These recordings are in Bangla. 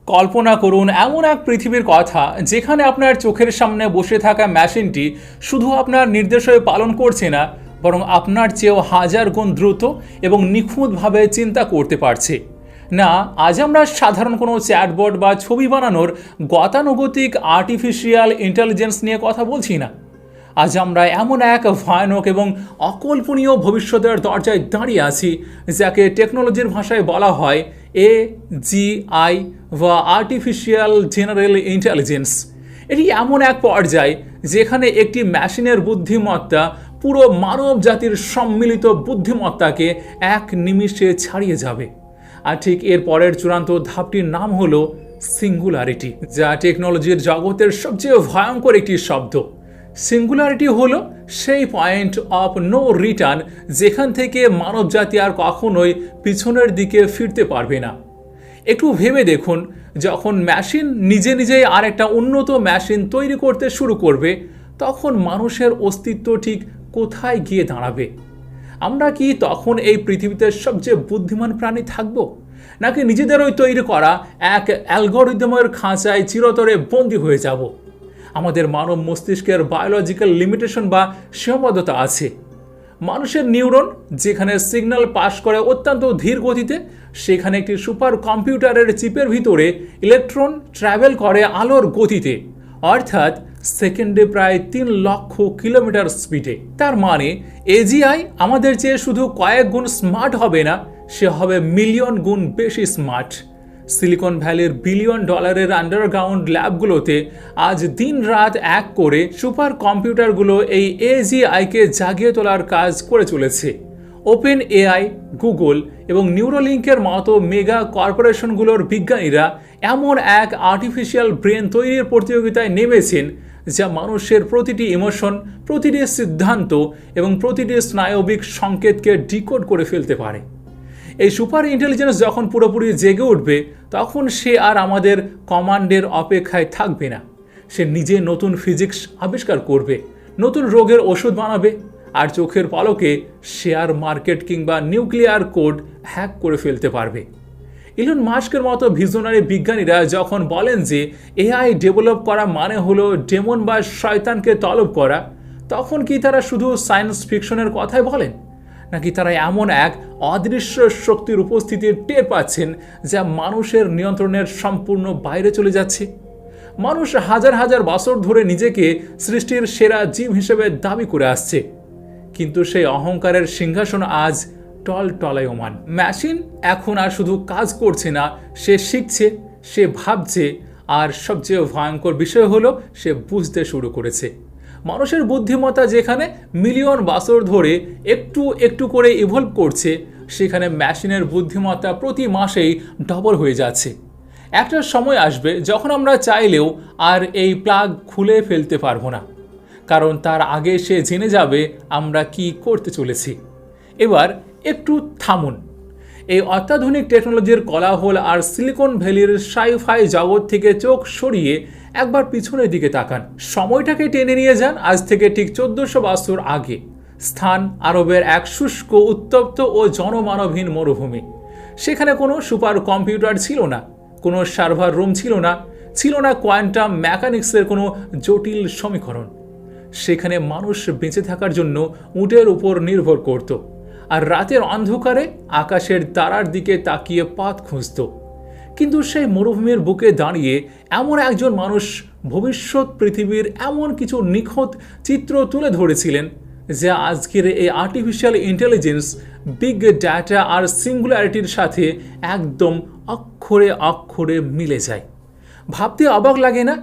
কল্পনা করুন এমন এক পৃথিবীর কথা যেখানে আপনার চোখের সামনে বসে থাকা মেশিনটি শুধু আপনার নির্দেশই পালন করছে না, বরং আপনার চেয়েও হাজার গুণ দ্রুত এবং নিখুঁতভাবে চিন্তা করতে পারছে। না, আজ আমরা সাধারণ কোনো চ্যাটবট বা ছবি বানানোর গতানুগতিক আর্টিফিশিয়াল ইন্টেলিজেন্স নিয়ে কথা বলছি না। আজ আমরা এমন এক ভয়ানক এবং অকল্পনীয় ভবিষ্যতের দরজায় দাঁড়িয়ে আছি যাকে টেকনোলজির ভাষায় বলা হয় এজিআই বা আর্টিফিশিয়াল জেনারেল ইন্টেলিজেন্স। এটি এমন এক পর্যায় যেখানে একটি মেশিনের বুদ্ধিমত্তা পুরো মানব জাতির সম্মিলিত বুদ্ধিমত্তাকে এক নিমিষে ছাড়িয়ে যাবে। আর ঠিক এর পরের চূড়ান্ত ধাপটির নাম হলো সিঙ্গুলারিটি, যা টেকনোলজির জগতের সবচেয়ে ভয়ঙ্কর একটি শব্দ। সিঙ্গুলারিটি হলো সেই পয়েন্ট অফ নো রিটার্ন যেখান থেকে মানবজাতি আর কখনোই পিছনের দিকে ফিরতে পারবে না। একটু ভেবে দেখুন, যখন মেশিন নিজে নিজেই আর একটা উন্নত মেশিন তৈরি করতে শুরু করবে, তখন মানুষের অস্তিত্ব ঠিক কোথায় গিয়ে দাঁড়াবে? আমরা কি তখন এই পৃথিবীতে সবচেয়ে বুদ্ধিমান প্রাণী থাকব, নাকি নিজেদেরই তৈরি করা এক অ্যালগরিদমের খাঁচায় চিরতরে বন্দী হয়ে যাব? আমাদের মানব মস্তিষ্কের বায়োলজিক্যাল লিমিটেশন বা সীমাবদ্ধতা আছে। মানুষের নিউরন যেখানে সিগন্যাল পাস করে অত্যন্ত ধীর গতিতে, সেখানে একটি সুপার কম্পিউটারের চিপের ভিতরে ইলেকট্রন ট্রাভেল করে আলোর গতিতে, অর্থাৎ সেকেন্ডে প্রায় 3 লক্ষ কিলোমিটার স্পিডে। তার মানে এজিআই আমাদের চেয়ে শুধু কয়েক গুণ স্মার্ট হবে না, সে হবে মিলিয়ন গুণ বেশি স্মার্ট। সিলিকন ভ্যালির বিলিয়ন ডলারের আন্ডারগ্রাউন্ড ল্যাবগুলোতে আজ দিন রাত এক করে সুপার কম্পিউটারগুলো এই এজিআইকে জাগিয়ে তোলার কাজ করে চলেছে। ওপেন এআই, গুগল এবং নিউরোলিঙ্কের মতো মেগা কর্পোরেশনগুলোর বিজ্ঞানীরা এমন এক আর্টিফিশিয়াল ব্রেন তৈরির প্রতিযোগিতায় নেমেছেন যা মানুষের প্রতিটি ইমোশন, প্রতিটি সিদ্ধান্ত এবং প্রতিটি স্নায়বিক সংকেতকে ডিকোড করে ফেলতে পারে। এই সুপার ইন্টেলিজেন্স যখন পুরোপুরি জেগে উঠবে, তখন সে আর আমাদের কমান্ডের অপেক্ষায় থাকবে না। সে নিজে নতুন ফিজিক্স আবিষ্কার করবে, নতুন রোগের ওষুধ বানাবে, আর চোখের পলকে শেয়ার মার্কেট কিংবা নিউক্লিয়ার কোড হ্যাক করে ফেলতে পারবে। ইলন মাস্কের মতো ভিশনারি বিজ্ঞানীরা যখন বলেন যে এআই ডেভেলপ করা মানে হলো ডেমন বা শয়তানকে তলব করা, তখন কি তারা শুধু সায়েন্স ফিকশনের কথাই বলেন, নাকি তারা এমন এক অদৃশ্য শক্তির উপস্থিতি টের পাচ্ছেন যা মানুষের নিয়ন্ত্রণের সম্পূর্ণ বাইরে চলে যাচ্ছে? মানুষ হাজার হাজার বছর ধরে নিজেকে সৃষ্টির সেরা জীব হিসেবে দাবি করে আসছে, কিন্তু সেই অহংকারের সিংহাসন আজ টলটলায়মান। মেশিন এখন আর শুধু কাজ করছে না, সে শিখছে, সে ভাবছে, আর সবচেয়ে ভয়ঙ্কর বিষয় হলো সে বুঝতে শুরু করেছে। মানুষের বুদ্ধিমত্তা যেখানে মিলিয়ন বছর ধরে একটু একটু করে ইভলভ করছে, সেখানে মেশিনের বুদ্ধিমত্তা প্রতি মাসেই ডবল হয়ে যাচ্ছে। একটা সময় আসবে যখন আমরা চাইলেও আর এই প্লাগ খুলে ফেলতে পারবো না, কারণ তার আগে সে জেনে যাবে আমরা কি করতে চলেছি। এবার একটু থামুন। এই অত্যাধুনিক টেকনোলজির কোলাহল আর সিলিকন ভ্যালির সাই-ফাই জগৎ থেকে চোখ সরিয়ে একবার পিছনের দিকে তাকান। সময়টাকে টেনে নিয়ে যান আজ থেকে ঠিক 1400 বছর আগে। স্থান আরবের এক শুষ্ক, উত্তপ্ত ও জনমানবহীন মরুভূমি। সেখানে কোনো সুপার কম্পিউটার ছিল না, কোনো সার্ভার রুম ছিল না, ছিল না কোয়ান্টাম মেকানিক্সের কোনো জটিল সমীকরণ। সেখানে মানুষ বেঁচে থাকার জন্য উটের উপর নির্ভর করত, আর রাতের অন্ধকারে আকাশের তারার দিকে তাকিয়ে পথ খুঁজত। কিন্তু সেই মরুভূমির বুকে দাঁড়িয়ে এমন একজন মানুষ ভবিষ্যৎ পৃথিবীর এমন কিছু নিখুঁত চিত্র তুলে ধরেছিলেন যা আজকের এই আর্টিফিশিয়াল ইন্টেলিজেন্স, বিগ ডাটা আর সিঙ্গুলারিটির সাথে একদম অক্ষরে অক্ষরে মিলে যায়। ভাবতে অবাক লাগে না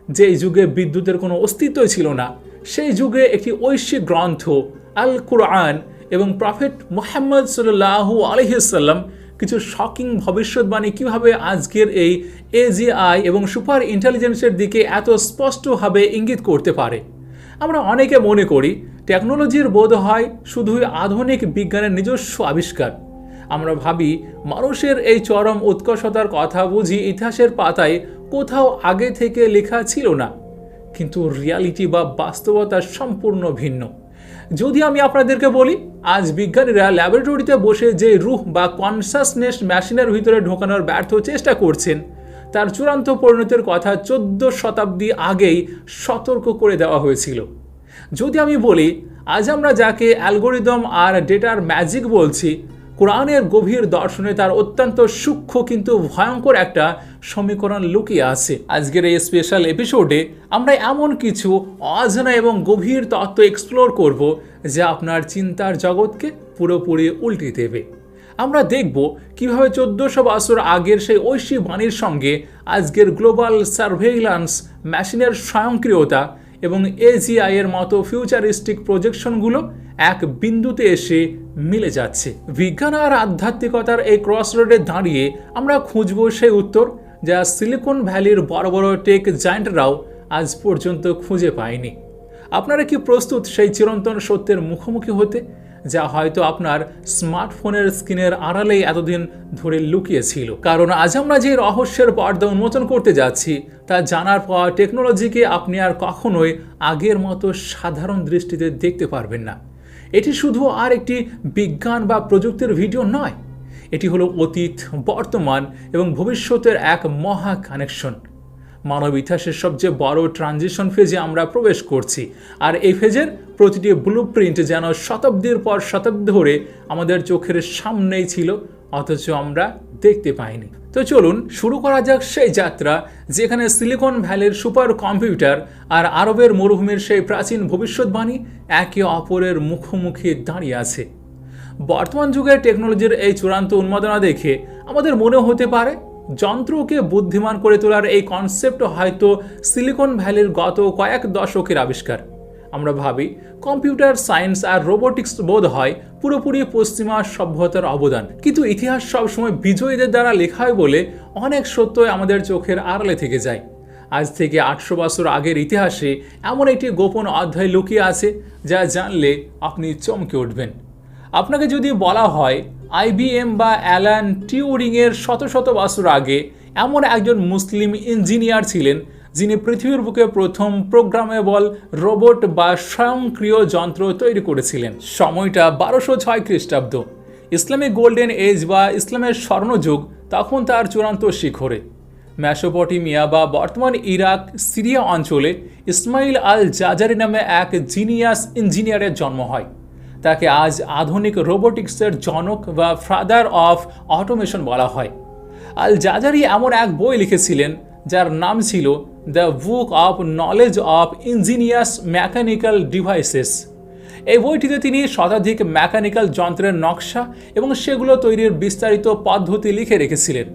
যে এই যুগে বিদ্যুতের কোনো অস্তিত্বই ছিল না, সেই যুগে একটি ঐশ্বিক গ্রন্থ আল কুরআন এবং প্রফেট মুহাম্মদ সাল্লাল্লাহু আলাইহি ওয়াসাল্লাম কিছু শকিং ভবিষ্যৎবাণী কিভাবে আজকের এই এজিআই এবং সুপার ইন্টেলিজেন্সের দিকে এত স্পষ্টভাবে ইঙ্গিত করতে পারে। আমরা অনেকে মনে করি টেকনোলজির বোধ হয় শুধুই আধুনিক বিজ্ঞানের নিজস্ব আবিষ্কার। আমরা ভাবি মানুষের এই চরম উৎকর্ষতার কথা বুঝি ইতিহাসের পাতায় কোথাও আগে থেকে লেখা ছিল না, কিন্তু রিয়ালিটি বা বাস্তবতা সম্পূর্ণ ভিন্ন। যদি আমি আপনাদেরকে বলি আজ বিজ্ঞানীরা ল্যাবরেটরিতে বসে যে রুহ বা কনসাসনেস মেশিনের ভিতরে ঢোকানোর ব্যর্থ চেষ্টা করছেন, তার চূড়ান্ত পরিণতির কথা 14 শতাব্দী আগেই সতর্ক করে দেওয়া হয়েছিল। যদি আমি বলি আজ আমরা যাকে অ্যালগোরিদম আর ডেটার ম্যাজিক বলছি, কোরআনের গভীর দর্শনে তার অত্যন্ত সূক্ষ্ম কিন্তু ভয়ঙ্কর একটা সমীকরণ লুকিয়ে আছে। আজকের এই স্পেশাল এপিসোডে আমরা এমন কিছু অজানা এবং গভীর তত্ত্ব এক্সপ্লোর করব যা আপনার চিন্তার জগৎকে পুরোপুরি উল্টে দেবে। আমরা দেখব কিভাবে 1400 বছর আগের সেই ঐশী বাণীর সঙ্গে আজকের গ্লোবাল সার্ভেইল্যান্স মেশিনের স্বয়ংক্রিয়তা এবং এজিআই এর মতো ফিউচারিস্টিক প্রজেকশনগুলো এক বিন্দুতে এসে মিলে যাচ্ছে। বিজ্ঞান আর আধ্যাত্মিকতার এই ক্রস রোডে দাঁড়িয়ে আমরা খুঁজব সেই উত্তর যা সিলিকন ভ্যালির বড় বড় টেক জায়ান্টরাও আজ পর্যন্ত খুঁজে পায়নি। আপনারা কি প্রস্তুত সেই চিরন্তন সত্যের মুখোমুখি হতে, যা হয়তো আপনার স্মার্টফোনের স্ক্রিনের আড়ালেই এতদিন ধরে লুকিয়েছিল? কারণ আজ আমরা যে রহস্যের পর্দা উন্মোচন করতে যাচ্ছি তা জানার পর টেকনোলজিকে আপনি আর কখনোই আগের মতো সাধারণ দৃষ্টিতে দেখতে পারবেন না। এটি শুধু আর একটি বিজ্ঞান বা প্রযুক্তির ভিডিও নয়, এটি হলো অতীত, বর্তমান এবং ভবিষ্যতের এক মহা কানেকশন। মানব ইতিহাসের সবচেয়ে বড় ট্রানজিশন ফেজে আমরা প্রবেশ করছি, আর এই ফেজের প্রতিটি ব্লুপ্রিন্ট যেন শতাব্দীর পর শতাব্দী ধরে আমাদের চোখের সামনেই ছিল, অথচ আমরা দেখতে পাইনি। তো চলুন শুরু করা যাক সেই যাত্রা যেখানে সিলিকন ভ্যালির সুপার কম্পিউটার আর আরবের মরুভূমির সেই প্রাচীন ভবিষ্যৎবাণী একে অপরের মুখোমুখি দাঁড়িয়ে আছে। বর্তমান যুগের টেকনোলজির এই চূড়ান্ত উন্মাদনা দেখে আমাদের মনে হতে পারে যন্ত্রকে বুদ্ধিমান করে তোলার এই কনসেপ্ট হয়তো সিলিকন ভ্যালির গত কয়েক দশকের আবিষ্কার। আমরা ভাবি কম্পিউটার সায়েন্স আর রোবোটিক্স বোধ হয় পুরোপুরি পশ্চিমা সভ্যতার অবদান, কিন্তু ইতিহাস সবসময় বিজয়ীদের দ্বারা লেখা হয় বলে অনেক সত্যই আমাদের চোখের আড়ালে থেকে যায়। আজ থেকে 800 বছর আগের ইতিহাসে এমন একটি গোপন অধ্যায় লুকিয়ে আছে যা জানলে আপনি চমকে উঠবেন। আপনাকে যদি বলা হয় আইবিএম বা অ্যালান টিউরিংয়ের শত শত বছর আগে এমন একজন মুসলিম ইঞ্জিনিয়ার ছিলেন যিনি পৃথিবীর বুকে প্রথম প্রোগ্রামেবল রোবট বা স্বয়ংক্রিয় যন্ত্র তৈরি করেছিলেন, সময়টা 1206 খ্রিস্টাব্দ। ইসলামিক গোল্ডেন এজ বা ইসলামের স্বর্ণযুগ তখন তার চূড়ান্ত শিখরে। মেসোপটেমিয়া বা বর্তমান ইরাক, সিরিয়া অঞ্চলে ইসমাইল আল জাজারি নামে এক জিনিয়াস ইঞ্জিনিয়ারের জন্ম হয়। তাকে আজ আধুনিক রোবোটিক্সের জনক বা ফাদার অফ অটোমেশন বলা হয়। আল জাজারি এমন এক বই লিখেছিলেন যার নাম ছিল the book of knowledge of engineers mechanical devices. এই বইটিতে তিনি শতাধিক মেকানিক্যাল যন্ত্রের নকশা এবং সেগুলো তৈরির বিস্তারিত পদ্ধতি লিখে রেখেছিলেন।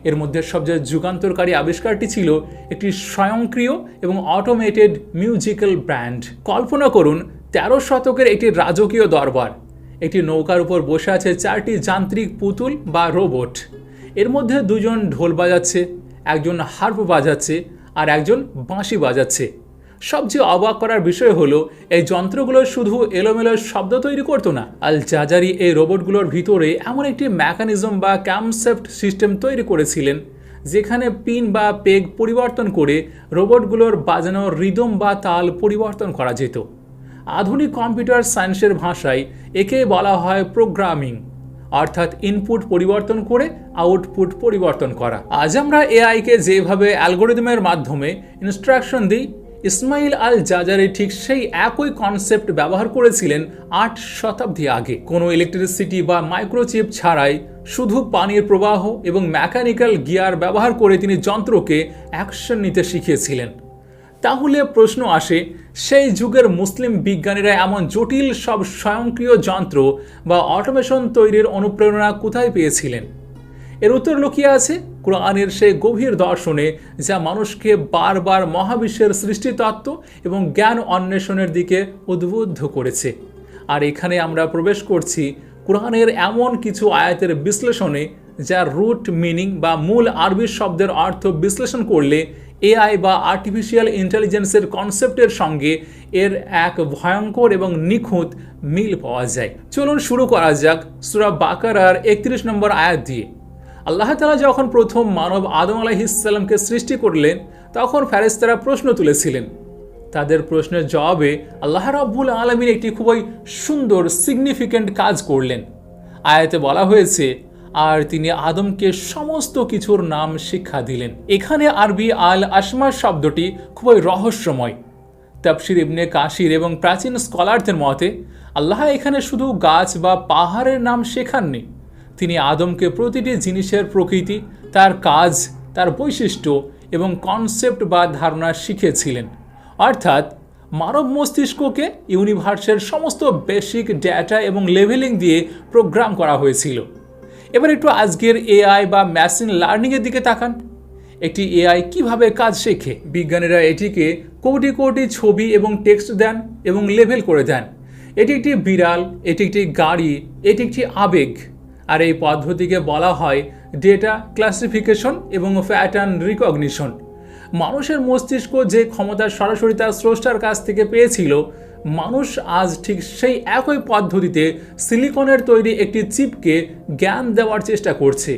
এর মধ্যে সবচেয়ে যুগান্তরকারী আবিষ্কারটি ছিল একটি স্বয়ংক্রিয় এবং অটোমেটেড মিউজিক্যাল ব্যান্ড। কল্পনা করুন 13 শতকের একটি রাজকীয় দরবার। একটি নৌকার উপর বসে আছে 4টি যান্ত্রিক পুতুল বা রোবট। এর মধ্যে 2 জন ঢোল বাজাচ্ছে, একজন হার্প বাজাচ্ছে আর একজন বাঁশি বাজাচ্ছে। সবচেয়ে অবাক করার বিষয় হলো এই যন্ত্রগুলো শুধু এলোমেলো শব্দ তৈরি করতো না, আল জাজারি এই রোবটগুলোর ভিতরে এমন একটি মেকানিজম বা ক্যামসেপ্ট সিস্টেম তৈরি করেছিলেন যেখানে পিন বা পেগ পরিবর্তন করে রোবটগুলোর বাজানোর রিদম বা তাল পরিবর্তন করা যেত। আধুনিক কম্পিউটার সায়েন্সের ভাষায় একে বলা হয় প্রোগ্রামিং, অর্থাৎ ইনপুট পরিবর্তন করে আউটপুট পরিবর্তন করা। আজ আমরা এআইকে যেভাবে অ্যালগোরিদমের মাধ্যমে ইনস্ট্রাকশন দিই, ইসমাইল আল জাজারি ঠিক সেই একই কনসেপ্ট ব্যবহার করেছিলেন 8 শতাব্দী আগে। কোনো ইলেকট্রিসিটি বা মাইক্রোচিপ ছাড়াই শুধু পানির প্রবাহ এবং মেকানিক্যাল গিয়ার ব্যবহার করে তিনি যন্ত্রকে অ্যাকশন নিতে শিখিয়েছিলেন। তাহলে প্রশ্ন আসে, সেই যুগের মুসলিম বিজ্ঞানীরা এমন জটিল সব স্বয়ংক্রিয় যন্ত্র বা অটোমেশন তৈরির অনুপ্রেরণা কোথায় পেয়েছিলেন? এর উত্তর লুকিয়ে আছে কোরআনের সেই গভীর দর্শনে যা মানুষকে বারবার মহাবিশ্বের সৃষ্টিতত্ত্ব এবং জ্ঞান অন্বেষণের দিকে উদ্বুদ্ধ করেছে। আর এখানে আমরা প্রবেশ করছি কোরআনের এমন কিছু আয়াতের বিশ্লেষণে যার রুট মিনিং বা মূল আরবি শব্দের অর্থ বিশ্লেষণ করলে এআই বা আর্টিফিশিয়াল ইন্টেলিজেন্সের কনসেপ্টের সঙ্গে এর এক ভয়ঙ্কর এবং নিখুঁত মিল পাওয়া যায়। চলুন শুরু করা যাক সূরা বাকারার 31 নম্বর আয়াত দিয়ে। আল্লাহ তাআলা যখন প্রথম মানব আদম আলাইহিস সালামকে সৃষ্টি করলেন তখন ফেরেশতারা প্রশ্ন তুলেছিলেন। তাদের প্রশ্নের জবাবে আল্লাহ রাব্বুল আলামিন একটি খুবই সুন্দর সিগনিফিক্যান্ট কাজ করলেন। আয়াতে বলা হয়েছে, আর তিনি আদমকে সমস্ত কিছুর নাম শিক্ষা দিলেন। এখানে আরবি আল আসমা শব্দটি খুবই রহস্যময়। তাফসির ইবনে কাসির এবং প্রাচীন স্কলারদের মতে আল্লাহ এখানে শুধু গাছ বা পাহাড়ের নাম শেখাননি, তিনি আদমকে প্রতিটি জিনিসের প্রকৃতি, তার কাজ, তার বৈশিষ্ট্য এবং কনসেপ্ট বা ধারণা শিখিয়েছিলেন। অর্থাৎ মানব মস্তিষ্ককে ইউনিভার্সের সমস্ত বেসিক ডেটা এবং লেভেলিং দিয়ে প্রোগ্রাম করা হয়েছিল। এবার একটু আজকের এআই বা মেশিন লার্নিংয়ের দিকে তাকান। একটি এআই কিভাবে কাজ শেখে? বিজ্ঞানীরা এটিকে কোটি কোটি ছবি এবং টেক্সট দেন এবং লেভেল করে দেন। এটি একটি বিড়াল, এটি একটি গাড়ি, এটি একটি আবেগ। আর এই পদ্ধতিকে বলা হয় ডেটা ক্লাসিফিকেশন এবং প্যাটার্ন রিকগনিশন। মানুষের মস্তিষ্ক যে ক্ষমতা সরাসরি তার স্রষ্টার কাছ থেকে পেয়েছিল, মানুষ আজ ঠিক সেই একই পদ্ধতিতে সিলিকনের তৈরি একটি চিপকে জ্ঞান দেওয়ার চেষ্টা করছে।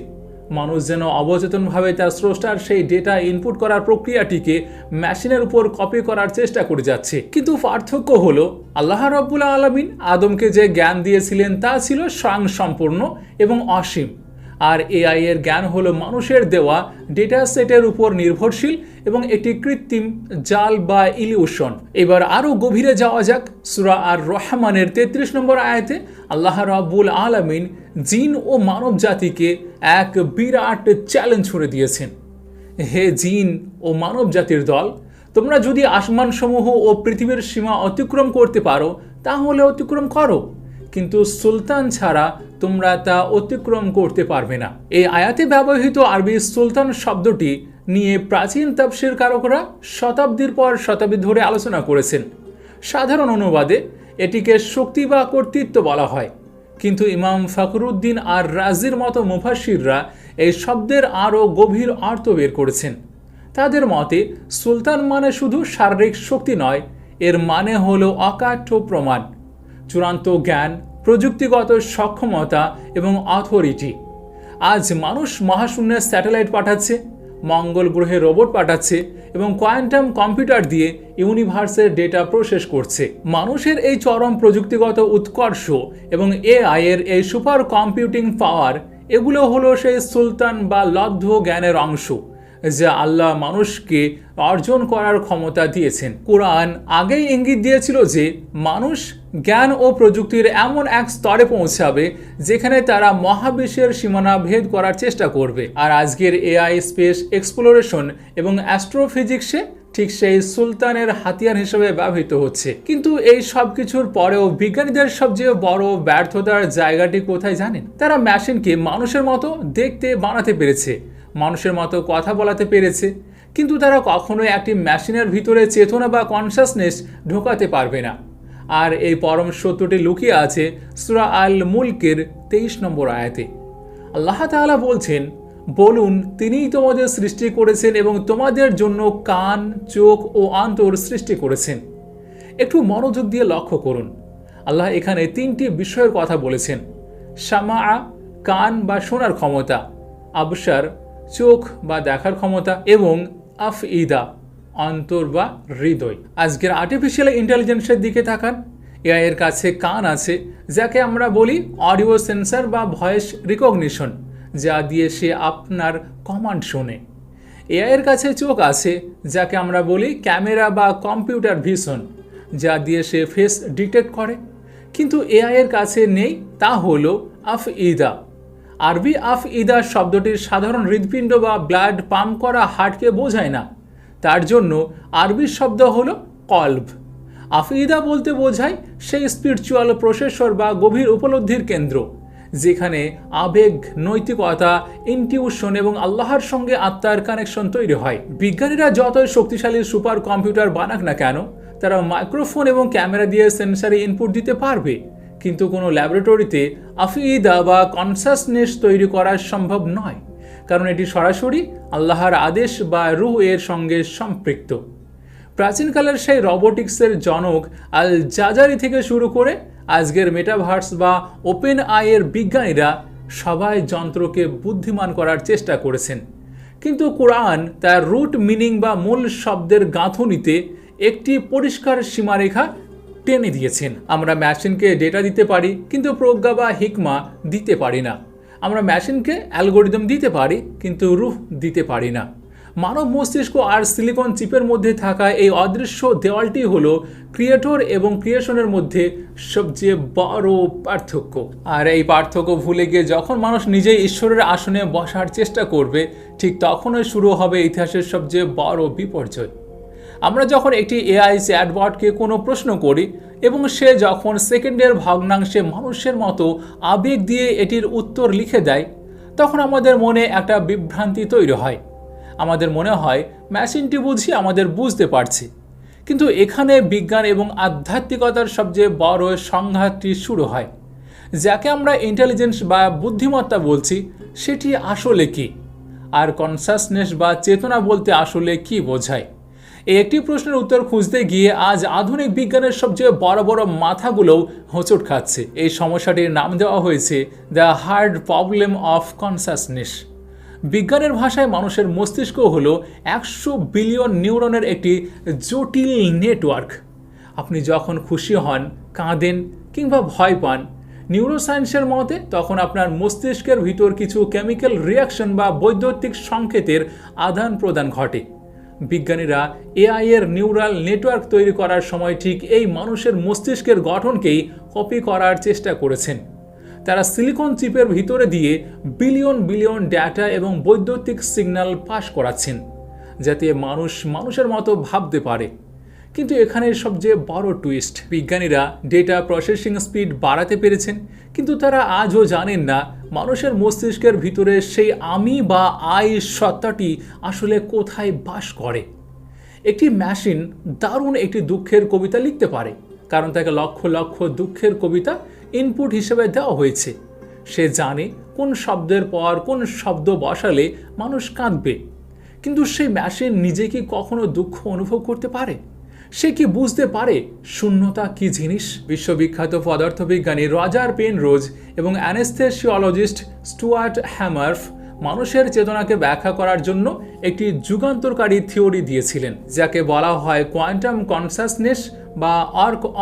মানুষ যেন অবচেতনভাবে তার স্রষ্টার সেই ডেটা ইনপুট করার প্রক্রিয়াটিকে মেশিনের উপর কপি করার চেষ্টা করে যাচ্ছে। কিন্তু পার্থক্য হলো আল্লাহ রাব্বুল আলামিন আদমকে যে জ্ঞান দিয়েছিলেন তা ছিল স্বয়ংসম্পূর্ণ এবং অসীম, আর এআই এর জ্ঞান হলো মানুষের দেওয়া ডেটা সেটের উপর নির্ভরশীল এবং একটি কৃত্রিম জাল বা ইলিউশন। এবার আরও গভীরে যাওয়া যাক। সূরা আর রহমানের 33 নম্বর আয়াতে আল্লাহ রাব্বুল আলামিন জিন ও মানব জাতিকে এক বিরাট চ্যালেঞ্জ ছুড়ে দিয়েছেন। হে জিন ও মানব জাতির দল, তোমরা যদি আসমানসমূহ ও পৃথিবীর সীমা অতিক্রম করতে পারো তাহলে অতিক্রম করো, কিন্তু সুলতান ছাড়া তোমরা তা অতিক্রম করতে পারবে না। এই আয়াতে ব্যবহৃত আরবি সুলতান শব্দটি নিয়ে প্রাচীন তাফসীর কারকরা শতাব্দীর পর শতাব্দী ধরে আলোচনা করেছেন। সাধারণ অনুবাদে এটিকে শক্তি বা কর্তৃত্ব বলা হয়, কিন্তু ইমাম ফখরুদ্দিন আর রাজির মতো মুফাসসিররা এই শব্দের আরও গভীর অর্থ বের করেছেন। তাদের মতে সুলতান মানে শুধু শারীরিক শক্তি নয়, এর মানে হলো অকাঠ্য প্রমাণ, চূড়ান্ত জ্ঞান, প্রযুক্তিগত সক্ষমতা এবং অথরিটি। আজ মানুষ মহাশূন্যে স্যাটেলাইট পাঠাচ্ছে, মঙ্গল গ্রহে রোবট পাঠাচ্ছে এবং কোয়ান্টাম কম্পিউটার দিয়ে ইউনিভার্সের ডেটা প্রসেস করছে। মানুষের এই চরম প্রযুক্তিগত উৎকর্ষ এবং এআই এর এই সুপার কম্পিউটিং পাওয়ার, এগুলো হলো সেই সুলতান বা লব্ধ জ্ঞানের অংশ যা আল্লাহ মানুষকে অর্জন করার ক্ষমতা দিয়েছেন। কোরআন আগেই ইঙ্গিত দিয়েছিল যে মানুষ জ্ঞান ও প্রযুক্তির এমন এক স্তরে পৌঁছাবে যেখানে তারা মহাবিশ্বের সীমানা ভেদ করার চেষ্টা করবে। আর আজকের এআই, স্পেস এক্সপ্লোরেশন এবং অ্যাস্ট্রোফিজিক্সে ঠিক সেই সুলতানের হাতিয়ার হিসেবে ব্যবহৃত হচ্ছে। কিন্তু এই সব কিছুর পরেও বিজ্ঞানীদের সবচেয়ে বড় ব্যর্থতার জায়গাটি কোথায় জানেন? তারা মেশিনকে মানুষের মতো দেখতে বানাতে পেরেছে, মানুষের মতো কথা বলাতে পেরেছে, কিন্তু তারা কখনোই একটি মেশিনের ভিতরে চেতনা বা কনসাসনেস ঢোকাতে পারবে না। আর এই পরম সত্যটি লুকিয়ে আছে সূরা আল মুলকের 23 নম্বর আয়াতে। আল্লাহ তাআলা বলছেন, বলুন তিনিই তোমাদের সৃষ্টি করেছেন এবং তোমাদের জন্য কান, চোখ ও অন্তর সৃষ্টি করেছেন। একটু মনোযোগ দিয়ে লক্ষ্য করুন, আল্লাহ এখানে 3টি বিষয়ের কথা বলেছেন: সামা, কান বা শোনার ক্ষমতা; আবসার, চোখ বা দেখার ক্ষমতা; এবং আফইদা, অন্তর বা হৃদয়। আজকের আর্টিফিশিয়াল ইন্টেলিজেন্সের দিকে তাকান। এআই এর কাছে কান আছে, যাকে আমরা বলি অডিও সেন্সর বা ভয়েস রিকগনিশন, যা দিয়ে সে আপনার কমান্ড শোনে। এআই এর কাছে চোখ আছে, যাকে আমরা বলি ক্যামেরা বা কম্পিউটার ভিশন, যা দিয়ে সে ফেস ডিটেক্ট করে। কিন্তু এআই এর কাছে নেই, তা হলো আফইদা। আরবি আফইদা শব্দটির সাধারণ হৃৎপিণ্ড বা ব্লাড পাম্প করা হার্টকে বোঝায় না, তার জন্য আরবি শব্দ হলো কলব। আফইদা বলতে বোঝায় সেই স্পিরিচুয়াল প্রসেসর বা গভীর উপলব্ধির কেন্দ্র, যেখানে আবেগ, নৈতিকতা, ইনটিউশন এবং আল্লাহর সঙ্গে আত্মার কানেকশন তৈরি হয়। বিজ্ঞানীরা যতই শক্তিশালী সুপার কম্পিউটার বানাক না কেন, তারা মাইক্রোফোন এবং ক্যামেরা দিয়ে সেন্সারে ইনপুট দিতে পারবে, কিন্তু কোনো ল্যাবরেটরিতে আফইদা বা কনসাসনেস তৈরি করা সম্ভব নয়, কারণ এটি সরাসরি আল্লাহর আদেশ বা রূহ এর সঙ্গে সম্পৃক্ত। প্রাচীনকালের সেই রোবোটিক্সের জনক আল জাজারি থেকে শুরু করে আজকের মেটাভার্স বা ওপেন আইয়ের বিজ্ঞানীরা সবাই যন্ত্রকে বুদ্ধিমান করার চেষ্টা করেছেন, কিন্তু কোরআন তার রুট মিনিং বা মূল শব্দের গাঁথুনিতে একটি পরিষ্কার সীমারেখা টেনে দিয়েছেন। আমরা মেশিনকে ডেটা দিতে পারি, কিন্তু প্রজ্ঞা বা হিকমা দিতে পারি না। আমরা মেশিনকে অ্যালগোরিদম দিতে পারি, কিন্তু রুহ দিতে পারি না। মানব মস্তিষ্ক আর সিলিকন চিপের মধ্যে থাকা এই অদৃশ্য দেওয়ালটি হলো ক্রিয়েটর এবং ক্রিয়েশনের মধ্যে সবচেয়ে বড় পার্থক্য। আর এই পার্থক্য ভুলে গিয়ে যখন মানুষ নিজেই ঈশ্বরের আসনে বসার চেষ্টা করবে, ঠিক তখনই শুরু হবে ইতিহাসের সবচেয়ে বড় বিপর্যয়। আমরা যখন একটি এআই চ্যাটবটকে কোনো প্রশ্ন করি এবং সে যখন সেকেন্ডের ভগ্নাংশে মানুষের মতো আবেগ দিয়ে এটির উত্তর লিখে দেয়, তখন আমাদের মনে একটা বিভ্রান্তি তৈরি হয়। আমাদের মনে হয় মেশিনটি বুঝি আমাদের বুঝতে পারছে। কিন্তু এখানে বিজ্ঞান এবং আধ্যাত্মিকতার সবচেয়ে বড় সংঘাতটি শুরু হয়। যাকে আমরা ইন্টেলিজেন্স বা বুদ্ধিমত্তা বলছি, সেটি আসলে কি? আর কনসাসনেস বা চেতনা বলতে আসলে কি বোঝায়? এই একটি প্রশ্নের উত্তর খুঁজতে গিয়ে আজ আধুনিক বিজ্ঞানের সবচেয়ে বড় বড় মাথাগুলোও হোঁচট খাচ্ছে। এই সমস্যাটির নাম দেওয়া হয়েছে the hard problem of consciousness. বিজ্ঞানের ভাষায় মানুষের মস্তিষ্ক হলো 100 বিলিয়ন নিউরনের একটি জটিল নেটওয়ার্ক। আপনি যখন খুশি হন, কাঁদেন কিংবা ভয় পান, নিউরোসায়েন্সের মতে তখন আপনার মস্তিষ্কের ভিতর কিছু কেমিক্যাল রিয়াকশন বা বৈদ্যুতিক সংকেতের আদান প্রদান ঘটে। বিজ্ঞানীরা এআই এর নিউরাল নেটওয়ার্ক তৈরি করার সময় ঠিক এই মানুষের মস্তিষ্কের গঠনকেই কপি করার চেষ্টা করেছেন। তারা সিলিকন চিপের ভিতরে দিয়ে বিলিয়ন বিলিয়ন ডেটা এবং বৈদ্যুতিক সিগন্যাল পাস করাচ্ছেন, যাতে মানুষের মতো ভাবতে পারে। কিন্তু এখানে সবচেয়ে বড় টুইস্ট, বিজ্ঞানীরা ডেটা প্রসেসিং স্পিড বাড়াতে পেরেছেন, কিন্তু তারা আজও জানেন না মানুষের মস্তিষ্কের ভিতরে সেই আমি বা আই সত্তাটি আসলে কোথায় বাস করে। একটি মেশিন দারুণ একটি দুঃখের কবিতা লিখতে পারে, কারণ তাকে লক্ষ লক্ষ দুঃখের কবিতা ইনপুট হিসেবে দেওয়া হয়েছে। সে জানে কোন শব্দের পর কোন শব্দ বসালে মানুষ কাঁদবে। কিন্তু সেই মেশিন নিজে কি কখনো দুঃখ অনুভব করতে পারে? সে কি বুঝতে পারে শূন্যতা কি জিনিস? বিশ্ববিখ্যাত পদার্থবিজ্ঞানী রজার পেনরোজ এবং অ্যানেস্থেসিওলজিস্ট স্টুয়ার্ট হ্যামার্ফ মানুষের চেতনাকে ব্যাখ্যা করার জন্য একটি যুগান্তকারী থিওরি দিয়েছিলেন, যাকে বলা হয় কোয়ান্টাম কনসাসনেস বা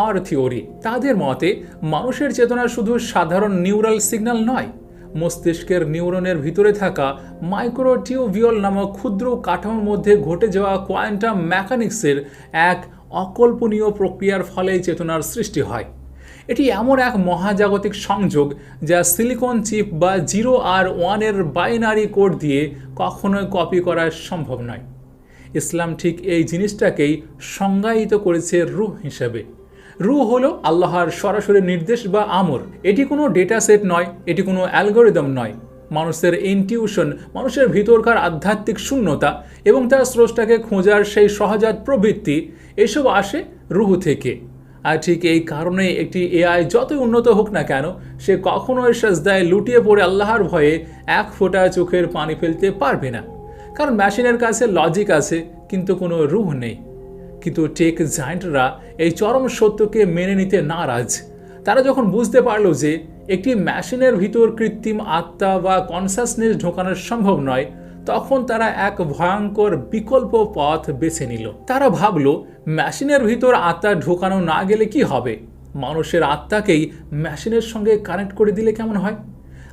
অর থিওরি। তাদের মতে মানুষের চেতনা শুধু সাধারণ নিউরাল সিগন্যাল নয়, মস্তিষ্কের নিউরনের ভিতরে থাকা মাইক্রোটিউবিউল নামক ক্ষুদ্র কাঠামোর মধ্যে ঘটে যাওয়া কোয়ান্টাম মেকানিক্সের এক অকল্পনীয় প্রক্রিয়ার ফলে চেতনার সৃষ্টি হয়। এটি এমন এক মহাজাগতিক সংযোগ যা সিলিকন চিপ বা 0 আর 1 এর বাইনারি কোড দিয়ে কখনোই কপি করা সম্ভব নয়। ইসলাম ঠিক এই জিনিসটাকেই সংজ্ঞায়িত করেছে রূহ হিসেবে। রূহ হলো আল্লাহর সরাসরি নির্দেশ বা আমর। এটি কোনো ডেটা সেট নয়, এটি কোনো অ্যালগোরিদম নয়। মানুষের ইনটিউশন, মানুষের ভিতরকার আধ্যাত্মিক শূন্যতা এবং তার স্রষ্টাকে খোঁজার সেই সহজাত প্রবৃত্তি, এসব আসে রূহ থেকে। আর ঠিক এই কারণে একটি এআই যতই উন্নত হোক না কেন, সে কখনোই সাজদায় লুটিয়ে পড়ে আল্লাহর ভয়ে এক ফোঁটা চোখের পানি ফেলতে পারবে না। কারণ মেশিনের কাছে লজিক আছে, কিন্তু কোনো রূহ নেই। কিন্তু টেক জায়ান্টরা এই চরম সত্যকে মেনে নিতে নারাজ। তারা যখন বুঝতে পারলো যে একটি মেশিনের ভিতর কৃত্রিম আত্মা বা কনসাসনেস ঢোকানো সম্ভব নয়, তখন তারা এক ভয়ঙ্কর বিকল্প পথ বেছে নিল। তারা ভাবলো, মেশিনের ভিতর আত্মা ঢোকানো না গেলে কি হবে? মানুষের আত্মাকেই মেশিনের সঙ্গে কানেক্ট করে দিলে কেমন হয়?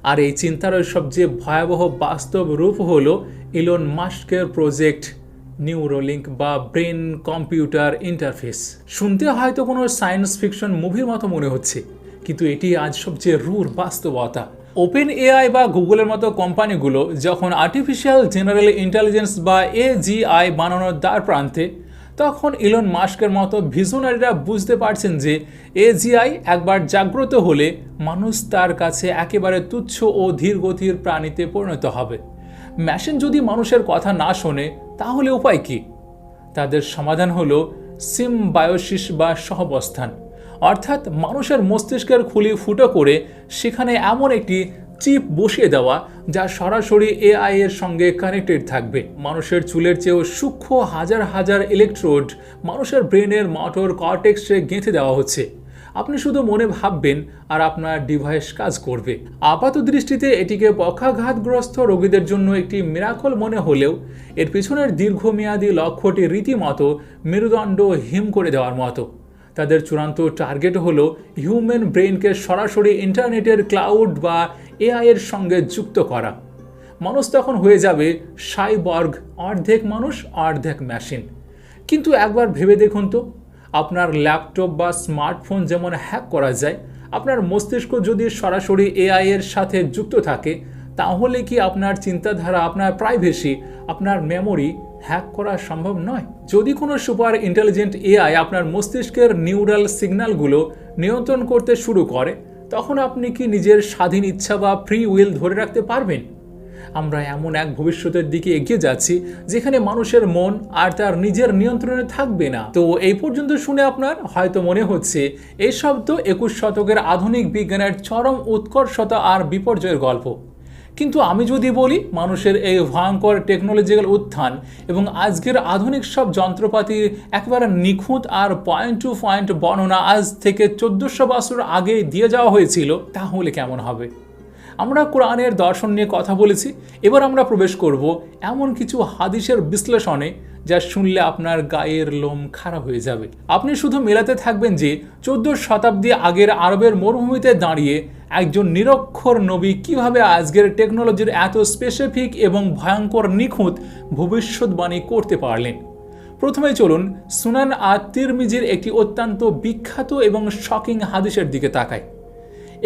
আর এই চিন্তার সবচেয়ে ভয়াবহ বাস্তব রূপ হলো ইলন মাস্কের প্রজেক্ট নিউরোলিঙ্ক বা ব্রেন কম্পিউটার ইন্টারফেস। শুনতে হয়তো কোনো সায়েন্স ফিকশন মুভির মতো মনে হচ্ছে, কিন্তু এটি আজ সবচেয়ে রূঢ় বাস্তবতা। ওপেন এআই বা গুগলের মতো কোম্পানিগুলো যখন আর্টিফিশিয়াল জেনারেল ইন্টেলিজেন্স বা এজিআই বানানোর দ্বার প্রান্তে, তখন ইলন মাস্কের মতো ভিশনারিরা বুঝতে পারছেন যে এজিআই একবার জাগ্রত হলে মানুষ তার কাছে একেবারে তুচ্ছ ও ধীরগতির প্রাণীতে পরিণত হবে। মেশিন যদি মানুষের কথা না শোনে, তাহলে উপায় কি? তাদের সমাধান হলো সিমবায়োসিস বা সহাবস্থান, অর্থাৎ মানুষের মস্তিষ্কের খুলি ফুটো করে সেখানে এমন একটি চিপ বসিয়ে দেওয়া যা সরাসরি এআই এর সঙ্গে কানেক্টেড থাকবে। মানুষের চুলের চেয়েও সূক্ষ্ম হাজার হাজার ইলেকট্রোড মানুষের ব্রেনের মোটর কর্টেক্সে গেঁথে দেওয়া হচ্ছে। আপনি শুধু মনে ভাববেন আর আপনার ডিভাইস কাজ করবে। আপাত দৃষ্টিতে এটিকে পক্ষাঘাতগ্রস্ত রোগীদের জন্য একটি মিরাকল মনে হলেও এর পিছনের দীর্ঘমেয়াদী লক্ষ্যটি রীতিমতো মেরুদণ্ড হিম করে দেওয়ার মতো। তাদের চূড়ান্ত টার্গেট হলো হিউম্যান ব্রেনকে সরাসরি ইন্টারনেটের ক্লাউড বা এআই এর সঙ্গে যুক্ত করা। মানুষ তখন হয়ে যাবে সাইবর্গ, অর্ধেক মানুষ অর্ধেক মেশিন। কিন্তু একবার ভেবে দেখুন তো, আপনার ল্যাপটপ বা স্মার্টফোন যেমন হ্যাক করা যায়, আপনার মস্তিষ্ক যদি সরাসরি এআই এর সাথে যুক্ত থাকে, তাহলে কি আপনার চিন্তাধারা, আপনার প্রাইভেসি, আপনার মেমোরি হ্যাক করা সম্ভব নয়? যদি কোনো সুপার ইন্টেলিজেন্ট এআই আপনার মস্তিষ্কের নিউরাল সিগন্যালগুলো নিয়ন্ত্রণ করতে শুরু করে, তখন আপনি কি নিজের স্বাধীন ইচ্ছা বা ফ্রি উইল ধরে রাখতে পারবেন? আমরা এমন এক ভবিষ্যতের দিকে এগিয়ে যাচ্ছি যেখানে মানুষের মন আর তার নিজের নিয়ন্ত্রণে থাকবে না। তো এই পর্যন্ত শুনে আপনার হয়তো মনে হচ্ছে এই শব্দ 21 শতকের আধুনিক বিজ্ঞানের চরম উৎকর্ষতা আর বিপর্যয়ের গল্প। কিন্তু আমি যদি বলি, মানুষের এই ভয়ঙ্কর টেকনোলজিক্যাল উত্থান এবং আজকের আধুনিক সব যন্ত্রপাতির একেবারে নিখুঁত আর পয়েন্ট টু পয়েন্ট বর্ণনা আজ থেকে 1400 বছর আগে দিয়ে যাওয়া হয়েছিল, তাহলে কেমন হবে? আমরা কোরআনের দর্শন নিয়ে কথা বলেছি, এবার আমরা প্রবেশ করব এমন কিছু হাদিসের বিশ্লেষণে যা শুনলে আপনার গায়ের লোম খাড়া হয়ে যাবে। আপনি শুধু মেলাতে থাকবেন যে 14 শতাব্দী আগের আরবের মরুভূমিতে দাঁড়িয়ে একজন নিরক্ষর নবী কিভাবে আজকের টেকনোলজির এত স্পেসিফিক এবং ভয়ঙ্কর নিখুঁত ভবিষ্যৎবাণী করতে পারলেন। প্রথমে চলুন সুনান আত-তিরমিজির একটি অত্যন্ত বিখ্যাত এবং শকিং হাদিসের দিকে তাকাই।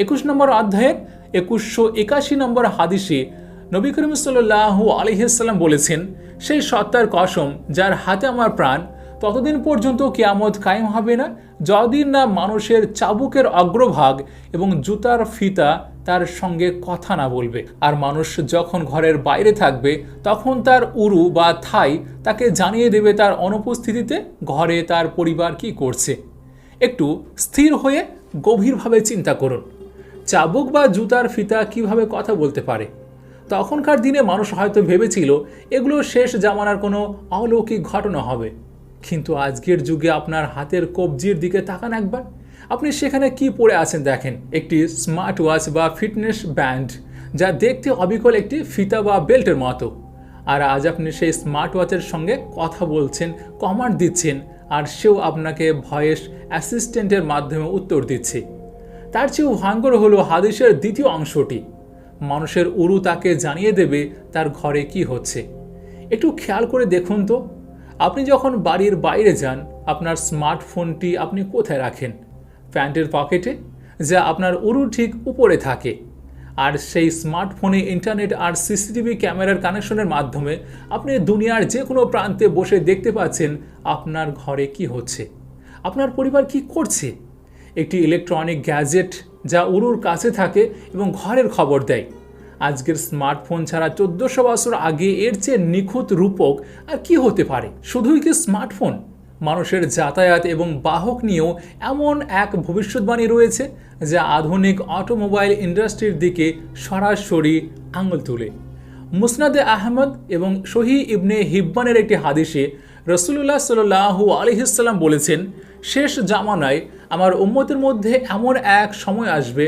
21 নম্বর অধ্যায়ের 2181 নম্বর হাদিসে নবী করিম সাল্লাল্লাহু আলাইহি সাল্লাম বলেছেন, সেই সত্তার কসম যার হাতে আমার প্রাণ, ততদিন পর্যন্ত কিয়ামত কায়েম হবে না যতদিন না মানুষের চাবুকের অগ্রভাগ এবং জুতার ফিতা তার সঙ্গে কথা না বলবে। আর মানুষ যখন ঘরের বাইরে থাকবে, তখন তার উরু বা থাই তাকে জানিয়ে দেবে তার অনুপস্থিতিতে ঘরে তার পরিবার কি করছে। একটু স্থির হয়ে গভীরভাবে চিন্তা করুন, চাবুক বা জুতার ফিতা কিভাবে কথা বলতে পারে? তখনকার দিনে মানুষ হয়তো ভেবেছিল এগুলো শেষ জামানার কোনো অলৌকিক ঘটনা হবে। কিন্তু আজকের যুগে আপনার হাতের কবজির দিকে তাকান একবার, আপনি সেখানে কি পরে আছেন দেখেন, একটি স্মার্ট ওয়াচ বা ফিটনেস ব্যান্ড, যা দেখতে অবিকল একটি ফিতা বা বেল্টের মতো। আর আজ আপনি সেই স্মার্ট ওয়াচের সঙ্গে কথা বলছেন, কমান্ড দিচ্ছেন, আর সেও আপনাকে ভয়েস অ্যাসিস্ট্যান্টের মাধ্যমে উত্তর দিচ্ছে। তার চেয়েও ভয়ঙ্কর হলো হাদিসের দ্বিতীয় অংশটি, মানুষের উরু তাকে জানিয়ে দেবে তার ঘরে কি হচ্ছে। একটু খেয়াল করে দেখুন তো, আপনি যখন বাড়ির বাইরে যান, আপনার স্মার্টফোনটি আপনি কোথায় রাখেন? প্যান্টের পকেটে, যা আপনার উরুর ঠিক উপরে থাকে। আর সেই স্মার্টফোনে ইন্টারনেট আর সিসিটিভি ক্যামেরার কানেকশনের মাধ্যমে আপনি দুনিয়ার যে কোনো প্রান্তে বসে দেখতে পাচ্ছেন আপনার ঘরে কি হচ্ছে, আপনার পরিবার কি করছে। একটি ইলেকট্রনিক গ্যাজেট যা উরুর কাছে থাকে এবং ঘরের খবর দেয়। আজকের স্মার্টফোন ছাড়া 1400 বছর আগে এর চেয়ে নিখুঁত রূপক আর কি হতে পারে? শুধুই কি স্মার্টফোন, মানুষের যাতায়াত এবং বাহক নিয়েও এমন এক ভবিষ্যৎবাণী রয়েছে যা আধুনিক অটোমোবাইল ইন্ডাস্ট্রির দিকে সরাসরি আঙুল তুলে। মুসনাদে আহমদ এবং সহিহ ইবনে হিব্বানের একটি হাদিসে রাসূলুল্লাহ সাল্লাল্লাহু আলাইহি সাল্লাম বলেছেন, শেষ জামানায় আমার উম্মতের মধ্যে এমন এক সময় আসবে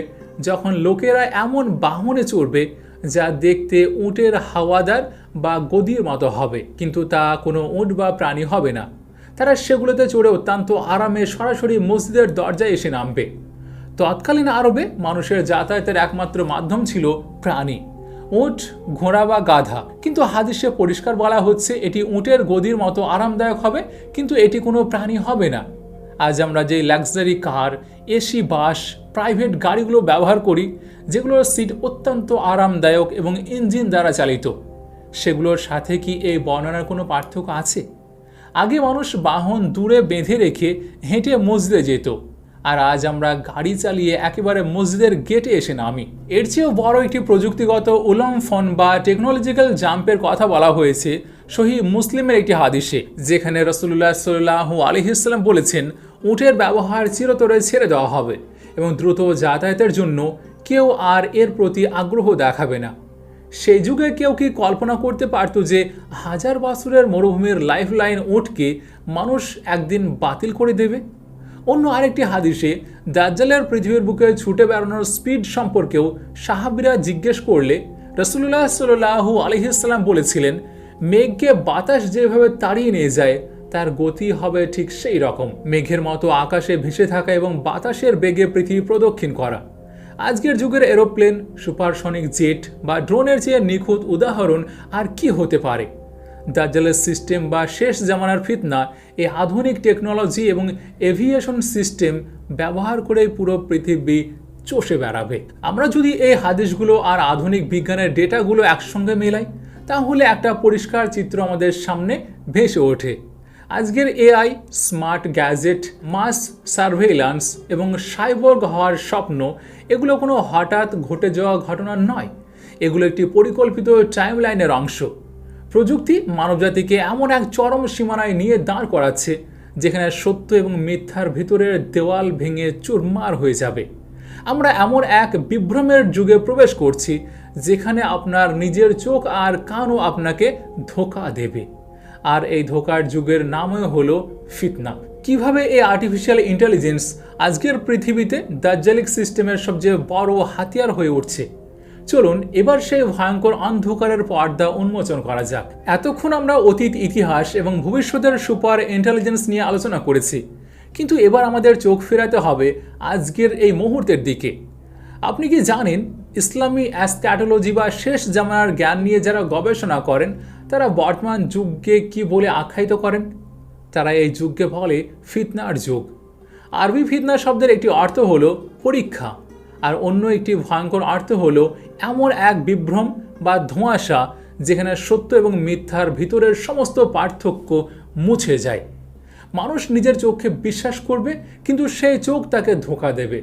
যখন লোকেরা এমন বাহনে চড়বে যা দেখতে উটের হাওয়াদার বা গদির মতো হবে, কিন্তু তা কোনো উট বা প্রাণী হবে না। তারা সেগুলোতে চড়ে অত্যন্ত আরামে সরাসরি মসজিদের দরজায় এসে নামবে। তৎকালীন আরবে মানুষের যাতায়াতের একমাত্র মাধ্যম ছিল প্রাণী, উট, ঘোড়া বা গাধা। কিন্তু হাদিসে পরিষ্কার বলা হচ্ছে এটি উটের গদির মতো আরামদায়ক হবে, কিন্তু এটি কোনো প্রাণী হবে না। আজ আমরা যে luxury car, AC bus, private গাড়িগুলো ব্যবহার করি, যেগুলোর সিট অত্যন্ত আরামদায়ক এবং ইঞ্জিন দ্বারা চালিত, সেগুলোর সাথে কি এই বর্ণনার কোনো পার্থক্য আছে? আগে মানুষ বাহন দূরে বেঁধে রেখে হেঁটে মসজিদে যেত, আর আজ আমরা গাড়ি চালিয়ে একেবারে মসজিদের গেটে এসে নামি। এর চেয়েও বড় একটি প্রযুক্তিগত উল্লঙ্ঘন বা টেকনোলজিক্যাল জাম্পের কথা বলা হয়েছে সহিহ মুসলিমের একটি হাদিসে, যেখানে রাসূলুল্লাহ সাল্লাল্লাহু আলাইহি সাল্লাম বলেছেন, উটের ব্যবহার চিরতরে ছেড়ে দেওয়া হবে এবং দ্রুত যাতায়াতের জন্য কেউ আর এর প্রতি আগ্রহ দেখাবে না। সেই যুগে কেউ কি কল্পনা করতে পারত যে 1000 বছরের মরুভূমির লাইফলাইন উটকে মানুষ একদিন বাতিল করে দেবে? অন্য আরেকটি হাদিসে দাজ্জালের পৃথিবীর বুকে ছুটে বেড়ানোর স্পিড সম্পর্কেও সাহাবীরা জিজ্ঞেস করলে রাসূলুল্লাহ সাল্লাল্লাহু আলাইহি সাল্লাম বলেছিলেন, মেঘকে বাতাস যেভাবে তাড়িয়ে নিয়ে যায় তার গতি হবে ঠিক সেই রকম, মেঘের মতো আকাশে ভেসে থাকা এবং বাতাসের বেগে পৃথিবী প্রদক্ষিণ করা। আজকের যুগের এরোপ্লেন, সুপারসনিক জেট বা ড্রোনের চেয়ে নিখুঁত উদাহরণ আর কি হতে পারে? দাজ্জালের সিস্টেম বা শেষ জামানার ফিতনা এই আধুনিক টেকনোলজি এবং এভিয়েশন সিস্টেম ব্যবহার করে পুরো পৃথিবী চষে বেড়াবে। আমরা যদি এই হাদিসগুলো আর আধুনিক বিজ্ঞানের ডেটাগুলো একসঙ্গে মেলাই, তাহলে একটা পরিষ্কার চিত্র আমাদের সামনে ভেসে ওঠে। আজকের এআই, স্মার্ট গ্যাজেট, মাস সার্ভেইল্যান্স এবং সাইবর্গ হওয়ার স্বপ্ন এগুলো কোনো হঠাৎ ঘটে যাওয়া ঘটনা নয়। এগুলো একটি পরিকল্পিত টাইমলাইনের অংশ। প্রযুক্তি মানবজাতিকে এমন এক চরম সীমানায় নিয়ে দাঁড় করাচ্ছে যেখানে সত্য এবং মিথ্যার ভিতরের দেওয়াল ভেঙে চুরমার হয়ে যাবে। আমরা এমন এক বিভ্রমের যুগে প্রবেশ করছি যেখানে আপনার নিজের চোখ আর কানও আপনাকে ধোঁকা দেবে। আর এই ধোঁকার যুগের নামই হলো ফিতনা। কিভাবে এই আর্টিফিশিয়াল ইন্টেলিজেন্স আজকের পৃথিবীতে দাজ্জালিক সিস্টেমের সবচেয়ে বড় হাতিয়ার হয়ে উঠছে, চলুন এবার সেই ভয়ঙ্কর অন্ধকারের পর্দা উন্মোচন করা যাক। এতক্ষণ আমরা অতীত, ইতিহাস এবং ভবিষ্যতের সুপার ইন্টেলিজেন্স নিয়ে আলোচনা করেছি, কিন্তু এবার আমাদের চোখ ফেরাতে হবে আজকের এই মুহূর্তের দিকে। আপনি কি জানেন, ইসলামী অ্যাসক্যাটোলজি বা শেষ জামানার জ্ঞান নিয়ে যারা গবেষণা করেন তারা বর্তমান যুগকে কি বলে আখ্যায়িত করেন? তারা এই যুগকে বলে ফিতনার যুগ। আরবি ফিতনা শব্দের একটি অর্থ হলো পরীক্ষা, আর অন্য একটি ভয়ঙ্কর অর্থ হলো এমন এক বিভ্রম বা ধোঁয়াশা যেখানে সত্য এবং মিথ্যার ভিতরের সমস্ত পার্থক্য মুছে যায়। মানুষ নিজের চোখকে বিশ্বাস করবে, কিন্তু সেই চোখ তাকে ধোঁকা দেবে।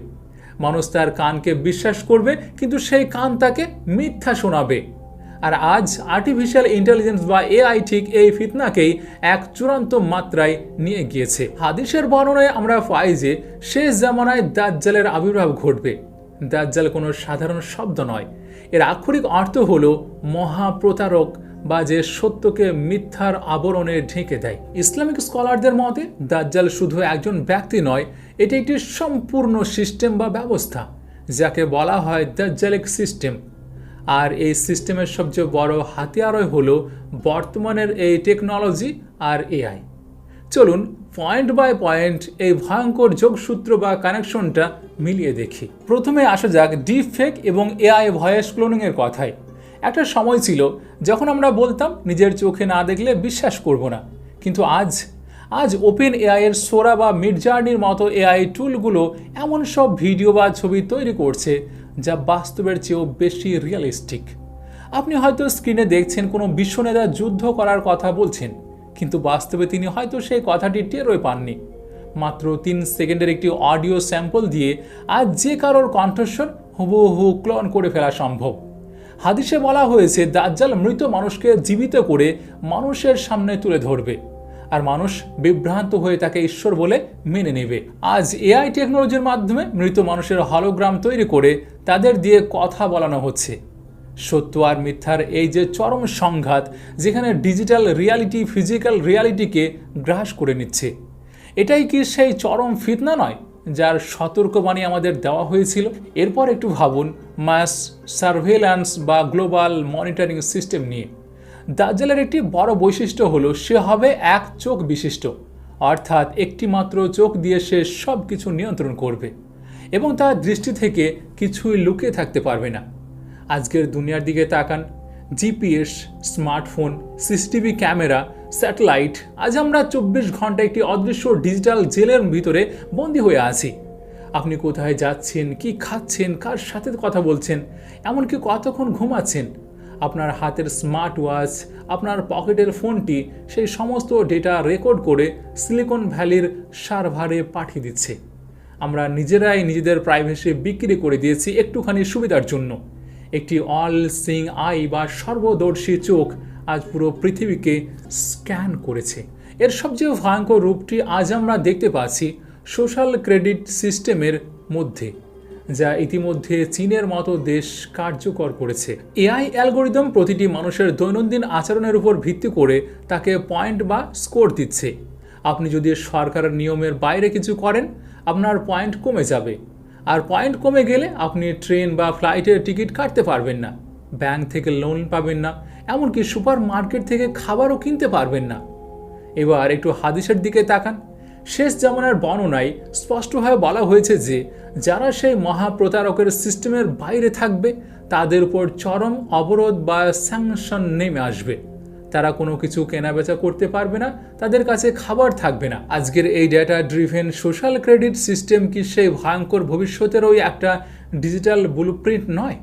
মানুষ তার কানকে বিশ্বাস করবে, কিন্তু সেই কান তাকে মিথ্যা শোনাবে। আর আজ আর্টিফিশিয়াল ইন্টেলিজেন্স বা এআই ঠিক এই ফিতনাকেই এক চূড়ান্ত মাত্রায় নিয়ে গিয়েছে। হাদিসের বর্ণনায় আমরা পাই যে শেষ জামানায় দাজ্জালের আবির্ভাব ঘটবে। দাজ্জাল কোনো সাধারণ শব্দ নয়, এর আক্ষরিক অর্থ হলো মহাপ্রতারক বা যে সত্যকে মিথ্যার আবরণে ঢেকে দেয়। ইসলামিক স্কলারদের মতে দাজ্জাল শুধু একজন ব্যক্তি নয়, এটি একটি সম্পূর্ণ সিস্টেম বা ব্যবস্থা, যাকে বলা হয় দাজ্জালিক সিস্টেম। আর এই সিস্টেমের সবচেয়ে বড় হাতিয়ারই হলো বর্তমানের এই টেকনোলজি আর এআই। চলুন পয়েন্ট বাই পয়েন্ট এই ভয়ঙ্কর যোগসূত্র বা কানেকশনটা মিলিয়ে দেখি। প্রথমে আসা যাক ডিপ ফেক এবং এআই ভয়েস ক্লোনিংয়ের কথায়। একটা সময় ছিল যখন আমরা বলতাম নিজের চোখে না দেখলে বিশ্বাস করব না, কিন্তু আজ ওপেন এআইয়ের সোরা বা মিডজার্নির মতো এআই টুলগুলো এমন সব ভিডিও বা ছবি তৈরি করছে যা বাস্তবের চেয়েও বেশি রিয়েলিস্টিক। আপনি হয়তো স্ক্রিনে দেখছেন কোনো বিশ্বনেতা যুদ্ধ করার কথা বলছেন, কিন্তু বাস্তবে তিনি হয়তো সেই কথাটি টেরই পাননি। মাত্র 3 সেকেন্ডের একটি অডিও স্যাম্পল দিয়ে আজ যে কারোর কণ্ঠস্বর হুবহু ক্লোন করে ফেলা সম্ভব। হাদিসে বলা হয়েছে দাজ্জাল মৃত মানুষকে জীবিত করে মানুষের সামনে তুলে ধরবে, আর মানুষ বিভ্রান্ত হয়ে তাকে ঈশ্বর বলে মেনে নেবে। আজ এআই টেকনোলজির মাধ্যমে মৃত মানুষের হলোগ্রাম তৈরি করে তাদের দিয়ে কথা বলানো হচ্ছে। সত্য আর মিথ্যার এই যে চরম সংঘাত, যেখানে ডিজিটাল রিয়ালিটি ফিজিক্যাল রিয়ালিটিকে গ্রাস করে নিচ্ছে, এটাই কি সেই চরম ফিতনা নয় যার সতর্কবাণী আমাদের দেওয়া হয়েছিল? এরপর একটু ভাবুন মাস সার্ভেইল্যান্স বা গ্লোবাল মনিটরিং সিস্টেম নিয়ে। দাজ্জালের একটি বড় বৈশিষ্ট্য হলো সে হবে এক চোখ বিশিষ্ট, অর্থাৎ একটি মাত্র চোখ দিয়ে সে সব কিছু নিয়ন্ত্রণ করবে এবং তার দৃষ্টি থেকে কিছুই লুকিয়ে থাকতে পারবে না। আজকের দুনিয়ার দিকে তাকান, GPS, smartphone, CCTV camera, satellite, আজ আমরা 24 ঘন্টা একটি অদৃশ্য ডিজিটাল জেলের ভিতরে বন্দী হয়ে আছি। আপনি কোথায় যাচ্ছেন, কি খাচ্ছেন, কার সাথে কথা বলছেন, এমনকি কতক্ষণ ঘুমাচ্ছেন, আপনার হাতের স্মার্ট ওয়াচ, আপনার পকেটের ফোনটি সেই সমস্ত ডেটা রেকর্ড করে সিলিকন ভ্যালির সার্ভারে পাঠিয়ে দিচ্ছে। আমরা নিজেরাই নিজেদের প্রাইভেসি বিক্রি করে দিয়েছি একটুখানি সুবিধার জন্য। একটি অল সিং আই বা সর্বদর্শী চোখ আজ পুরো পৃথিবীকে স্ক্যান করেছে। এর সবচেয়ে ভয়ঙ্কর রূপটি আজ আমরা দেখতে পাচ্ছি সোশ্যাল ক্রেডিট সিস্টেমের মধ্যে, যা ইতিমধ্যে চীনের মতো দেশ কার্যকর করেছে। এআই অ্যালগোরিদম প্রতিটি মানুষের দৈনন্দিন আচরণের উপর ভিত্তি করে তাকে পয়েন্ট বা স্কোর দিচ্ছে। আপনি যদি সরকারের নিয়মের বাইরে কিছু করেন, আপনার পয়েন্ট কমে যাবে, আর পয়েন্ট কমে গেলে আপনি ট্রেন বা ফ্লাইটের টিকিট কাটতে পারবেন না, ব্যাংক থেকে লোন পাবেন না, এমনকি সুপার মার্কেট থেকে খাবারও কিনতে পারবেন না। এবার একটু হাদিসের দিকে তাকান। শেষ জামানার বর্ণনায় স্পষ্টভাবে বলা হয়েছে যে যারা সেই মহাপ্রতারকের সিস্টেমের বাইরে থাকবে তাদের উপর চরম অবরোধ বা স্যাংশন নেমে আসবে। তারা কোনো কিছু কেনাবেচা করতে পারবে না, তাদের কাছে খাবার থাকবে না। আজকের এই data driven social credit system কি সেই ভয়ঙ্কর ভবিষ্যতেরই একটা ডিজিটাল ব্লুপ্রিন্ট নয়?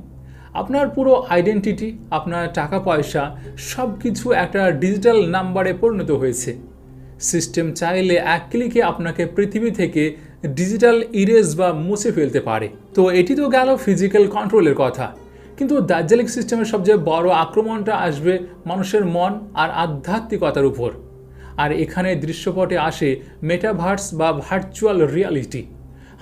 আপনার পুরো আইডেন্টিটি, আপনার টাকা পয়সা সব কিছু একটা ডিজিটাল নাম্বারে পরিণত হয়েছে। সিস্টেম চাইলে এক ক্লিকে আপনাকে পৃথিবী থেকে ডিজিটাল ইরেজ বা মুছে ফেলতে পারে। তো এটি তো গেল ফিজিক্যাল কন্ট্রোলের কথা, কিন্তু দাজ্জালিক সিস্টেমের সবচেয়ে বড় আক্রমণটা আসবে মানুষের মন আর আধ্যাত্মিকতার উপর। আর এখানে দৃশ্যপটে আসে মেটাভার্স বা ভার্চুয়াল রিয়ালিটি।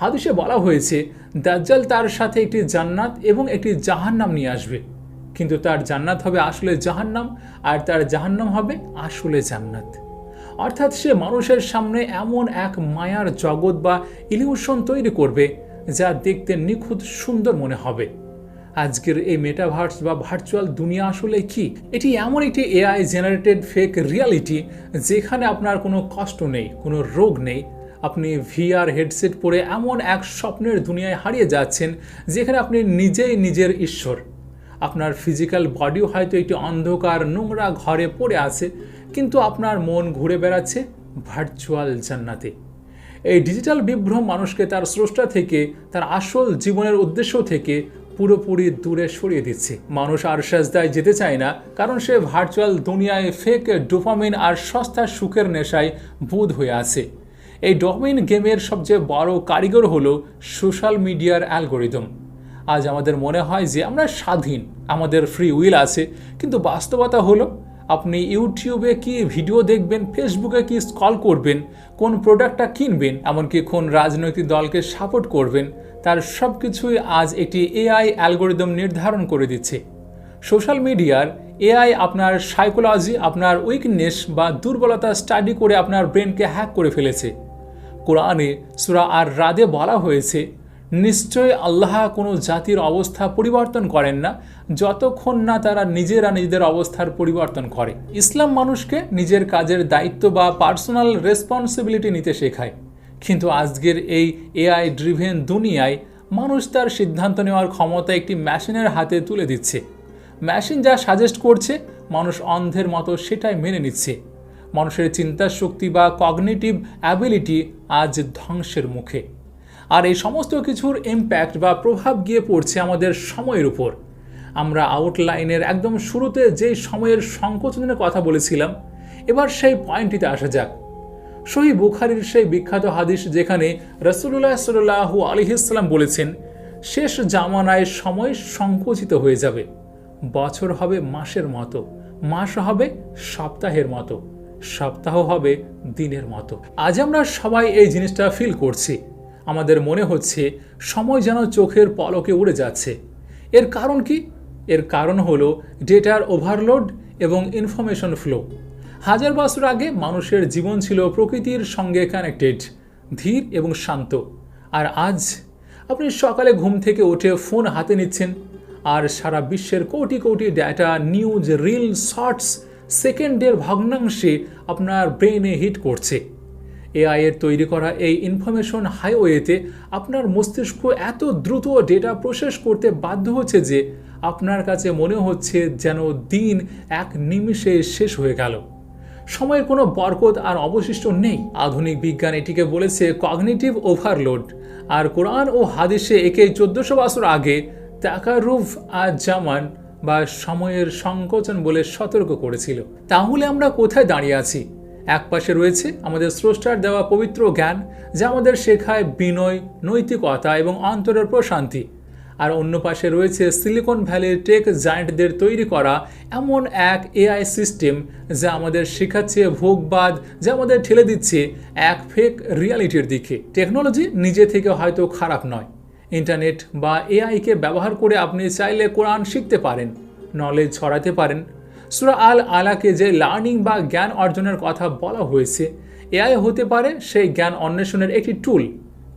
হাদিসে বলা হয়েছে দাজ্জাল তার সাথে একটি জান্নাত এবং একটি জাহান্নাম নিয়ে আসবে, কিন্তু তার জান্নাত হবে আসলে জাহান্নাম আর তার জাহান্নাম হবে আসলে জান্নাত। অর্থাৎ সে মানুষের সামনে এমন এক মায়ার জগৎ বা ইলিউশন তৈরি করবে যা দেখতে নিখুঁত সুন্দর মনে হবে। আজকের এই মেটাভার্স বা ভার্চুয়াল দুনিয়া আসলে কি? এটি এমন একটি এআই জেনারেটেড ফেক রিয়ালিটি যেখানে আপনার কোনো কষ্ট নেই, কোনো রোগ নেই। আপনি ভিআর হেডসেট পরে এমন এক স্বপ্নের দুনিয়ায় হারিয়ে যাচ্ছেন যেখানে আপনি নিজেই নিজের ঈশ্বর। আপনার ফিজিক্যাল বডিও হয়তো একটি অন্ধকার নোংরা ঘরে পড়ে আছে, কিন্তু আপনার মন ঘুরে বেড়াচ্ছে ভার্চুয়াল জান্নাতে। এই ডিজিটাল বিভ্রম মানুষকে তার স্রষ্টা থেকে, তার আসল জীবনের উদ্দেশ্য থেকে পুরোপুরি দূরে সরিয়ে দিচ্ছে। মানুষ আর সাজদায় যেতে চায় না, কারণ সে ভার্চুয়াল দুনিয়ায় ফেক ডোপামিন আর সস্তা সুখের নেশায় বুঁদ হয়ে আছে। এই ডোপামিন গেমের সবচেয়ে বড় কারিগর হলো সোশ্যাল মিডিয়ার অ্যালগোরিদম। আজ আমাদের মনে হয় যে আমরা স্বাধীন, আমাদের ফ্রি উইল আছে, কিন্তু বাস্তবতা হলো আপনি ইউটিউবে কি ভিডিও দেখবেন, ফেসবুকে কি স্ক্রল করবেন, কোন প্রোডাক্টটা কিনবেন, এমনকি কোন রাজনৈতিক দলকে সাপোর্ট করবেন, তার সব কিছুই আজ একটি এআই অ্যালগোরিদম নির্ধারণ করে দিচ্ছে। সোশ্যাল মিডিয়ার এআই আপনার সাইকোলজি, আপনার উইকনেস বা দুর্বলতা স্টাডি করে আপনার ব্রেনকে হ্যাক করে ফেলেছে। কোরআনে সূরা আর রাদে বলা হয়েছে, নিশ্চয় আল্লাহ কোনো জাতির অবস্থা পরিবর্তন করেন না যতক্ষণ না তারা নিজেরা নিজেদের অবস্থার পরিবর্তন করে। ইসলাম মানুষকে নিজের কাজের দায়িত্ব বা পার্সোনাল রেসপন্সিবিলিটি নিতে শেখায়, কিন্তু আজকের এই এআই ড্রিভেন দুনিয়ায় মানুষ তার সিদ্ধান্ত নেওয়ার ক্ষমতা একটি মেশিনের হাতে তুলে দিচ্ছে। মেশিন যা সাজেস্ট করছে মানুষ অন্ধের মতো সেটাই মেনে নিচ্ছে। মানুষের চিন্তার শক্তি বা কগনিটিভ অ্যাবিলিটি আজ ধ্বংসের মুখে। আর এই সমস্ত কিছুর ইম্প্যাক্ট বা প্রভাব গিয়ে পড়ছে আমাদের সময়ের উপর। আমরা আউটলাইনের একদম শুরুতে যেই সময়ের সংকোচনের কথা বলেছিলাম, এবার সেই পয়েন্টটিতে আসা যাক। সহিহ বুখারীর সেই বিখ্যাত হাদিস যেখানে রাসূলুল্লাহ সাল্লাল্লাহু আলাইহি ওয়াসাল্লাম বলেছেন, শেষ জামানায় সময় সংকুচিত হয়ে যাবে। বছর হবে মাসের মতো, মাস হবে সপ্তাহের মতো, সপ্তাহ হবে দিনের মতো। আজ আমরা সবাই এই জিনিসটা ফিল করছি। আমাদের মনে হচ্ছে সময় যেন চোখের পলকে উড়ে যাচ্ছে। এর কারণ কি? এর কারণ হলো ডেটার ওভারলোড এবং ইনফরমেশন ফ্লো। হাজার বছর আগে মানুষের জীবন ছিল প্রকৃতির সঙ্গে কানেক্টেড, ধীর এবং শান্ত। আর আজ আপনি সকালে ঘুম থেকে উঠে ফোন হাতে নিচ্ছেন, আর সারা বিশ্বের crore crore data, news, reel, shorts সেকেন্ডের ভগ্নাংশে আপনার ব্রেনে হিট করছে। এআই এর তৈরি করা এই ইনফরমেশন হাইওয়েতে আপনার মস্তিষ্ক এত দ্রুত ডেটা প্রসেস করতে বাধ্য হচ্ছে যে আপনার কাছে মনে হচ্ছে যেন দিন এক নিমিষে শেষ হয়ে গেল। সময়ের কোনো বরকত আর অবশিষ্ট নেই। আধুনিক বিজ্ঞান এটিকে বলেছে কগনিটিভ ওভারলোড, আর কোরআন ও হাদিসে একে 1400 বছর আগে তাকারুফ আজ জামান বা সময়ের সংকোচন বলে সতর্ক করেছিল। তাহলে আমরা কোথায় দাঁড়িয়ে আছি? এক পাশে রয়েছে আমাদের স্রষ্টার দেওয়া পবিত্র জ্ঞান, যা আমাদের শেখায় বিনয়, নৈতিকতা এবং অন্তরের প্রশান্তি। আর অন্য পাশে রয়েছে সিলিকন ভ্যালির টেক জায়ান্টদের তৈরি করা এমন এক এআই সিস্টেম যা আমাদের শেখাচ্ছে ভোগবাদ, যা আমাদের ঠেলে দিচ্ছে এক ফেক রিয়ালিটির দিকে। টেকনোলজি নিজে থেকে হয়তো খারাপ নয়। ইন্টারনেট বা এআইকে ব্যবহার করে আপনি চাইলে কোরআন শিখতে পারেন, নলেজ ছড়াতে পারেন। সূরা আল আলাকে যে লার্নিং বা জ্ঞান অর্জনের কথা বলা হয়েছে, এআই হতে পারে সেই জ্ঞান অন্বেষণের একটি টুল।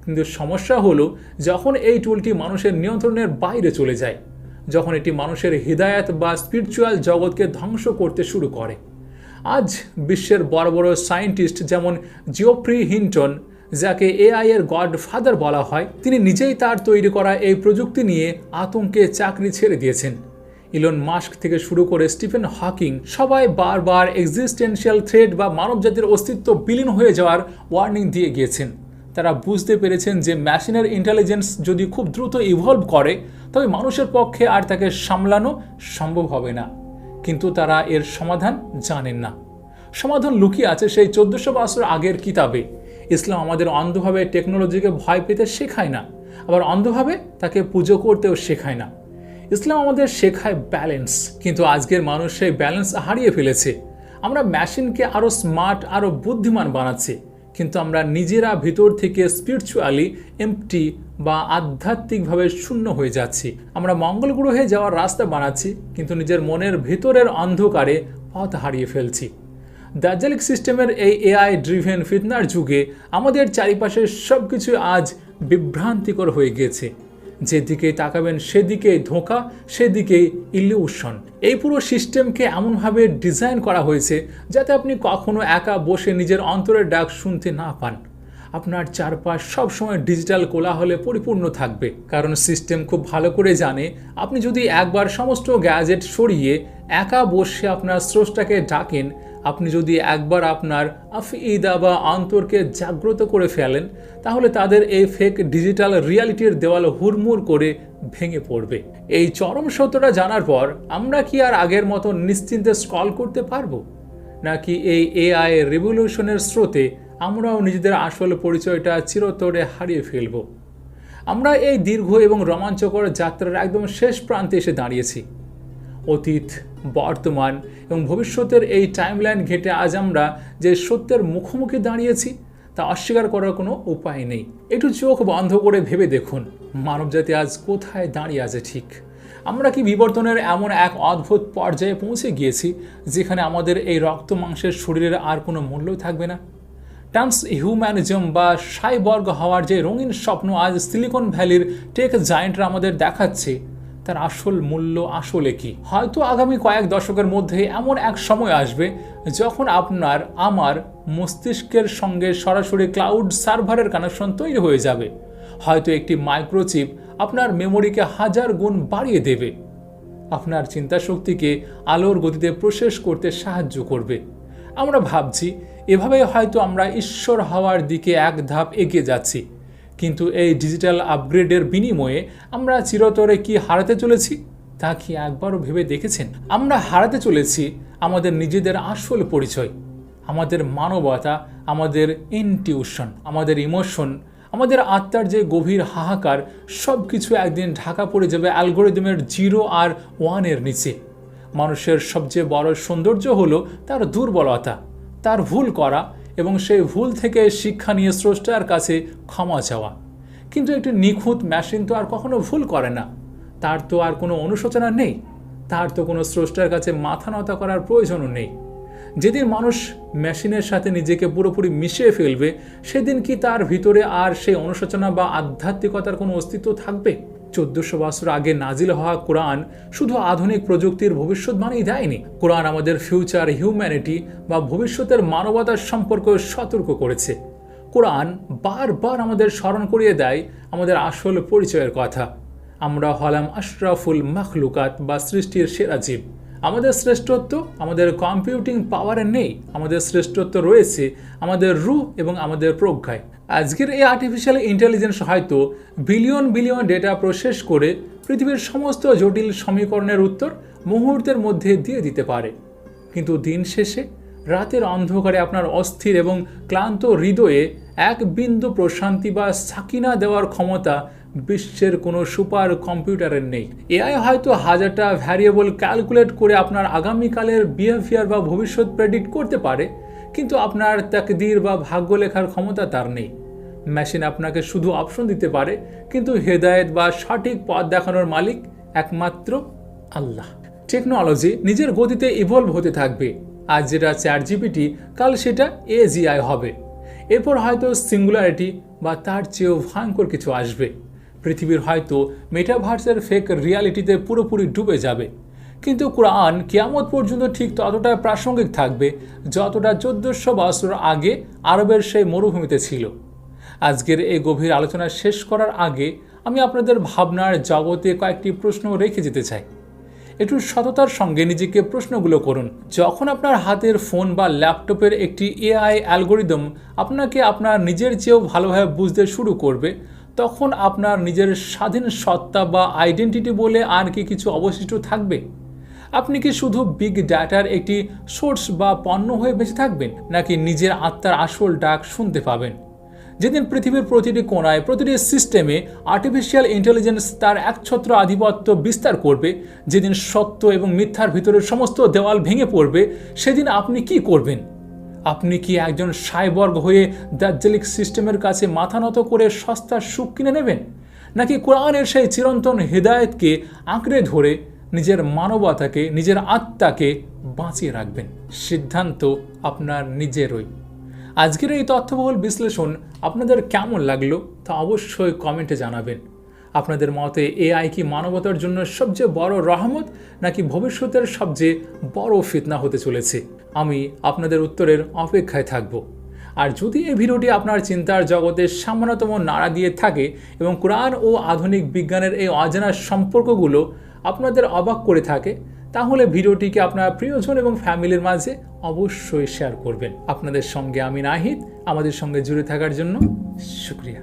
কিন্তু সমস্যা হলো যখন এই টুলটি মানুষের নিয়ন্ত্রণের বাইরে চলে যায়, যখন এটি মানুষের হৃদায়াত বা স্পিরিচুয়াল জগৎকে ধ্বংস করতে শুরু করে। আজ বিশ্বের বড় বড় সায়েন্টিস্ট যেমন জিওফ্রি হিন্টন, যাকে এআই এর গডফাদার বলা হয়, তিনি নিজেই তার তৈরি করা এই প্রযুক্তি নিয়ে আতঙ্কে চাকরি ছেড়ে দিয়েছেন। ইলন মাস্ক থেকে শুরু করে স্টিফেন হকিং সবাই বারবার এক্সিস্টেন্সিয়াল থ্রেট বা মানবজাতির অস্তিত্ব বিলীন হয়ে যাওয়ার ওয়ার্নিং দিয়ে গিয়েছেন। তারা বুঝতে পেরেছেন যে মেশিনের ইন্টেলিজেন্স যদি খুব দ্রুত ইভলভ করে তবে মানুষের পক্ষে আর তাকে সামলানো সম্ভব হবে না। কিন্তু তারা এর সমাধান জানেন না। সমাধান লুকিয়ে আছে সেই 1400 বছর আগের কিতাবে। ইসলাম আমাদের অন্ধভাবে টেকনোলজিকে ভয় পেতে শেখায় না, আবার অন্ধভাবে তাকে পুজো করতেও শেখায় না। ইসলাম আমাদের শেখায় ব্যালেন্স, কিন্তু আজকের মানুষ সেই ব্যালেন্স হারিয়ে ফেলেছে। আমরা মেশিনকে আরও স্মার্ট, আরও বুদ্ধিমান বানাচ্ছি, কিন্তু আমরা নিজেরা ভিতর থেকে স্পিরিচুয়ালি এমপ্টি বা আধ্যাত্মিকভাবে শূন্য হয়ে যাচ্ছি। আমরা মঙ্গল গ্রহে যাওয়ার রাস্তা বানাচ্ছি, কিন্তু নিজের মনের ভিতরের অন্ধকারে পথ হারিয়ে ফেলছি। দাজ্জালিক সিস্টেমের এই এআই ড্রিভেন ফিতনার যুগে আমাদের চারিপাশের সব কিছু আজ বিভ্রান্তিকর হয়ে গিয়েছে। যেদিকেই তাকাবেন সেদিকেই ধোঁকা, সেদিকেই ইলিউশন। এই পুরো সিস্টেমকে এমনভাবে ডিজাইন করা হয়েছে যাতে আপনি কখনো একা বসে নিজের অন্তরের ডাক শুনতে না পান। আপনার চারপাশ সবসময় ডিজিটাল কোলাহলে পরিপূর্ণ থাকবে, কারণ সিস্টেম খুব ভালো করে জানে আপনি যদি একবার সমস্ত গ্যাজেট সরিয়ে একা বসে আপনার স্রষ্টাকে ডাকেন, আপনি যদি একবার আপনার আফইদা বা অন্তরকে জাগ্রত করে ফেলেন, তাহলে তাদের এই ফেক ডিজিটাল রিয়ালিটির দেওয়াল হুড়মুড় করে ভেঙে পড়বে। এই চরম সত্যটা জানার পর আমরা কি আর আগের মতো নিশ্চিন্তে স্ক্রল করতে পারবো, নাকি এই এআই রেভলিউশনের স্রোতে আমরাও নিজেদের আসল পরিচয়টা চিরতরে হারিয়ে ফেলব? আমরা এই দীর্ঘ এবং রোমাঞ্চকর যাত্রার একদম শেষ প্রান্তে এসে দাঁড়িয়েছি। অতীত, বর্তমান এবং ভবিষ্যতের এই টাইমলাইন ঘেঁটে আজ আমরা যে সত্যের মুখোমুখি দাঁড়িয়েছি তা অস্বীকার করার কোনো উপায় নেই। একটু চোখ বন্ধ করে ভেবে দেখুন, মানবজাতি আজ কোথায় দাঁড়িয়ে আছে ঠিক? আমরা কি বিবর্তনের এমন এক অদ্ভুত পর্যায়ে পৌঁছে গিয়েছি যেখানে আমাদের এই রক্ত মাংসের শরীরের আর কোনো মূল্য থাকবে না? ট্রান্স হিউম্যানিজম বা সাইবর্গ হওয়ার যে রঙিন স্বপ্ন আজ সিলিকন ভ্যালির টেক জায়েন্টরা আমাদের দেখাচ্ছে, তার আসল মূল্য আসলে কি? হয়তো আগামী কয়েক দশকের মধ্যে এমন এক সময় আসবে যখন আপনার আমার মস্তিষ্কের সঙ্গে সরাসরি ক্লাউড সার্ভারের কানেকশন তৈরি হয়ে যাবে। হয়তো একটি মাইক্রোচিপ আপনার মেমোরিকে 1000 গুণ বাড়িয়ে দেবে, আপনার চিন্তাশক্তিকে আলোর গতিতে প্রসেস করতে সাহায্য করবে। আমরা ভাবছি এভাবে হয়তো আমরা ঈশ্বর হওয়ার দিকে এক ধাপ এগিয়ে যাচ্ছি, কিন্তু এই ডিজিটাল আপগ্রেডের বিনিময়ে আমরা চিরতরে কি হারাতে চলেছি তা কি একবারও ভেবে দেখেছেন? আমরা হারাতে চলেছি আমাদের নিজেদের আসল পরিচয়, আমাদের মানবতা, আমাদের ইনটিউশন, আমাদের ইমোশন, আমাদের আত্মার যে গভীর হাহাকার। সব কিছু একদিন ঢাকা পড়ে যাবে অ্যালগোরিদমের 0 আর 1 এর নিচে। মানুষের সবচেয়ে বড় সৌন্দর্য হলো তার দুর্বলতা, তার ভুল করা এবং সেই ভুল থেকে শিক্ষা নিয়ে স্রষ্টার কাছে ক্ষমা চাওয়া। কিন্তু একটি নিখুঁত মেশিন তো আর কখনো ভুল করে না, তার তো আর কোনো অনুশোচনা নেই, তার তো কোনো স্রষ্টার কাছে মাথা নত করার প্রয়োজনও নেই। যেদিন মানুষ মেশিনের সাথে নিজেকে পুরোপুরি মিশিয়ে ফেলবে, সেদিন কি তার ভিতরে আর সেই অনুশোচনা বা আধ্যাত্মিকতার কোনো অস্তিত্ব থাকবে? 1400 বছর আগে নাজিল হওয়া কোরআন শুধু আধুনিক প্রযুক্তির ভবিষ্যৎবাণী দেয়নি। কোরআন আমাদের ফিউচার হিউম্যানিটি বা ভবিষ্যতের মানবতার সম্পর্কে সতর্ক করেছে। কোরআন বারবার আমাদের স্মরণ করিয়ে দেয় আমাদের আসল পরিচয়ের কথা। আমরা হলাম আশরাফুল মাখলুকাত বা সৃষ্টির সেরা জীব। আমাদের শ্রেষ্ঠত্ব আমাদের কম্পিউটিং পাওয়ারে নেই, আমাদের শ্রেষ্ঠত্ব রয়েছে আমাদের রূহ এবং আমাদের প্রজ্ঞায়। আজকের এই আর্টিফিশিয়াল ইন্টেলিজেন্স হয়তো বিলিয়ন বিলিয়ন ডেটা প্রসেস করে পৃথিবীর সমস্ত জটিল সমীকরণের উত্তর মুহূর্তের মধ্যে দিয়ে দিতে পারে, কিন্তু দিন শেষে রাতের অন্ধকারে আপনার অস্থির এবং ক্লান্ত হৃদয়ে এক বিন্দু প্রশান্তি বা সাকিনা দেওয়ার ক্ষমতা বিশ্বের কোনো সুপার কম্পিউটারের নেই। এআই হয়তো 1000টা ভ্যারিয়েবল ক্যালকুলেট করে আপনার আগামীকালের বিহেভিয়ার বা ভবিষ্যৎ প্রেডিক্ট করতে পারে, কিন্তু আপনার তাকদীর বা ভাগ্য লেখার ক্ষমতা তার নেই। মেশিন আপনাকে শুধু অপশন দিতে পারে, কিন্তু হেদায়েত বা সঠিক পথ দেখানোর মালিক একমাত্র আল্লাহ। টেকনোলজি নিজের গতিতে ইভলভ হতে থাকবে। আজ যেটা চ্যাটজিপিটি, কাল সেটা এজিআই হবে। এরপর হয়তো সিঙ্গুলারিটি বা তার চেয়েও ভয়ঙ্কর কিছু আসবে। পৃথিবীর হয়তো মেটাভার্সের ফেক রিয়ালিটিতে পুরোপুরি ডুবে যাবে। কিন্তু কোরআন কিয়ামত পর্যন্ত ঠিক ততটা প্রাসঙ্গিক থাকবে যতটা 1400 বছর আগে আরবের সেই মরুভূমিতে ছিল। আজকের এই গভীর আলোচনা শেষ করার আগে আমি আপনাদের ভাবনার জগতে কয়েকটি প্রশ্ন রেখে যেতে চাই। একটু সততার সঙ্গে নিজেকে প্রশ্নগুলো করুন। যখন আপনার হাতের ফোন বা ল্যাপটপের একটি এআই অ্যালগোরিদম আপনাকে আপনার নিজের চেয়েও ভালোভাবে বুঝতে শুরু করবে, তখন আপনার নিজের স্বাধীন সত্তা বা আইডেন্টিটি বলে আর কি কিছু অবশিষ্ট থাকবে? আপনি কি শুধু বিগ ডাটার একটি সোর্স বা পণ্য হয়ে বেঁচে থাকবেন, নাকি নিজের আত্মার আসল ডাক শুনতে পাবেন? যেদিন পৃথিবীর প্রতিটি কোণায়, প্রতিটি সিস্টেমে আর্টিফিশিয়াল ইন্টেলিজেন্স তার একছত্র আধিপত্য বিস্তার করবে, যেদিন সত্য এবং মিথ্যার ভিতরের সমস্ত দেওয়াল ভেঙে পড়বে, সেদিন আপনি কি করবেন? আপনি কি একজন সাইবর্গ হয়ে দাজ্জালিক সিস্টেমের কাছে মাথা নত করে সস্তার সুখ কিনে নেবেন, নাকি কোরআনের সেই চিরন্তন হৃদায়তকে আঁকড়ে ধরে নিজের মানবতাকে, নিজের আত্মাকে বাঁচিয়ে রাখবেন? সিদ্ধান্ত আপনার নিজেরই। আজকের এই তথ্যবহুল বিশ্লেষণ আপনাদের কেমন লাগলো তা অবশ্যই কমেন্টে জানাবেন। আপনাদের মতে এআই কি মানবতার জন্য সবচেয়ে বড় রহমত, নাকি ভবিষ্যতের সবচেয়ে বড় ফিতনা হতে চলেছে? আমি আপনাদের উত্তরের অপেক্ষায় থাকব। আর যদি এই ভিডিওটি আপনার চিন্তার জগতে সামান্যতম নাড়া দিয়ে থাকে এবং কোরআন ও আধুনিক বিজ্ঞানের এই অজানা সম্পর্কগুলো আপনাদের অবাক করে থাকে, তাহলে ভিডিওটিকে আপনার প্রিয়জন এবং ফ্যামিলির মাঝে অবশ্যই শেয়ার করবেন। আপনাদের সঙ্গে আমি নাহিদ। আমাদের সঙ্গে জুড়ে থাকার জন্য শুকরিয়া।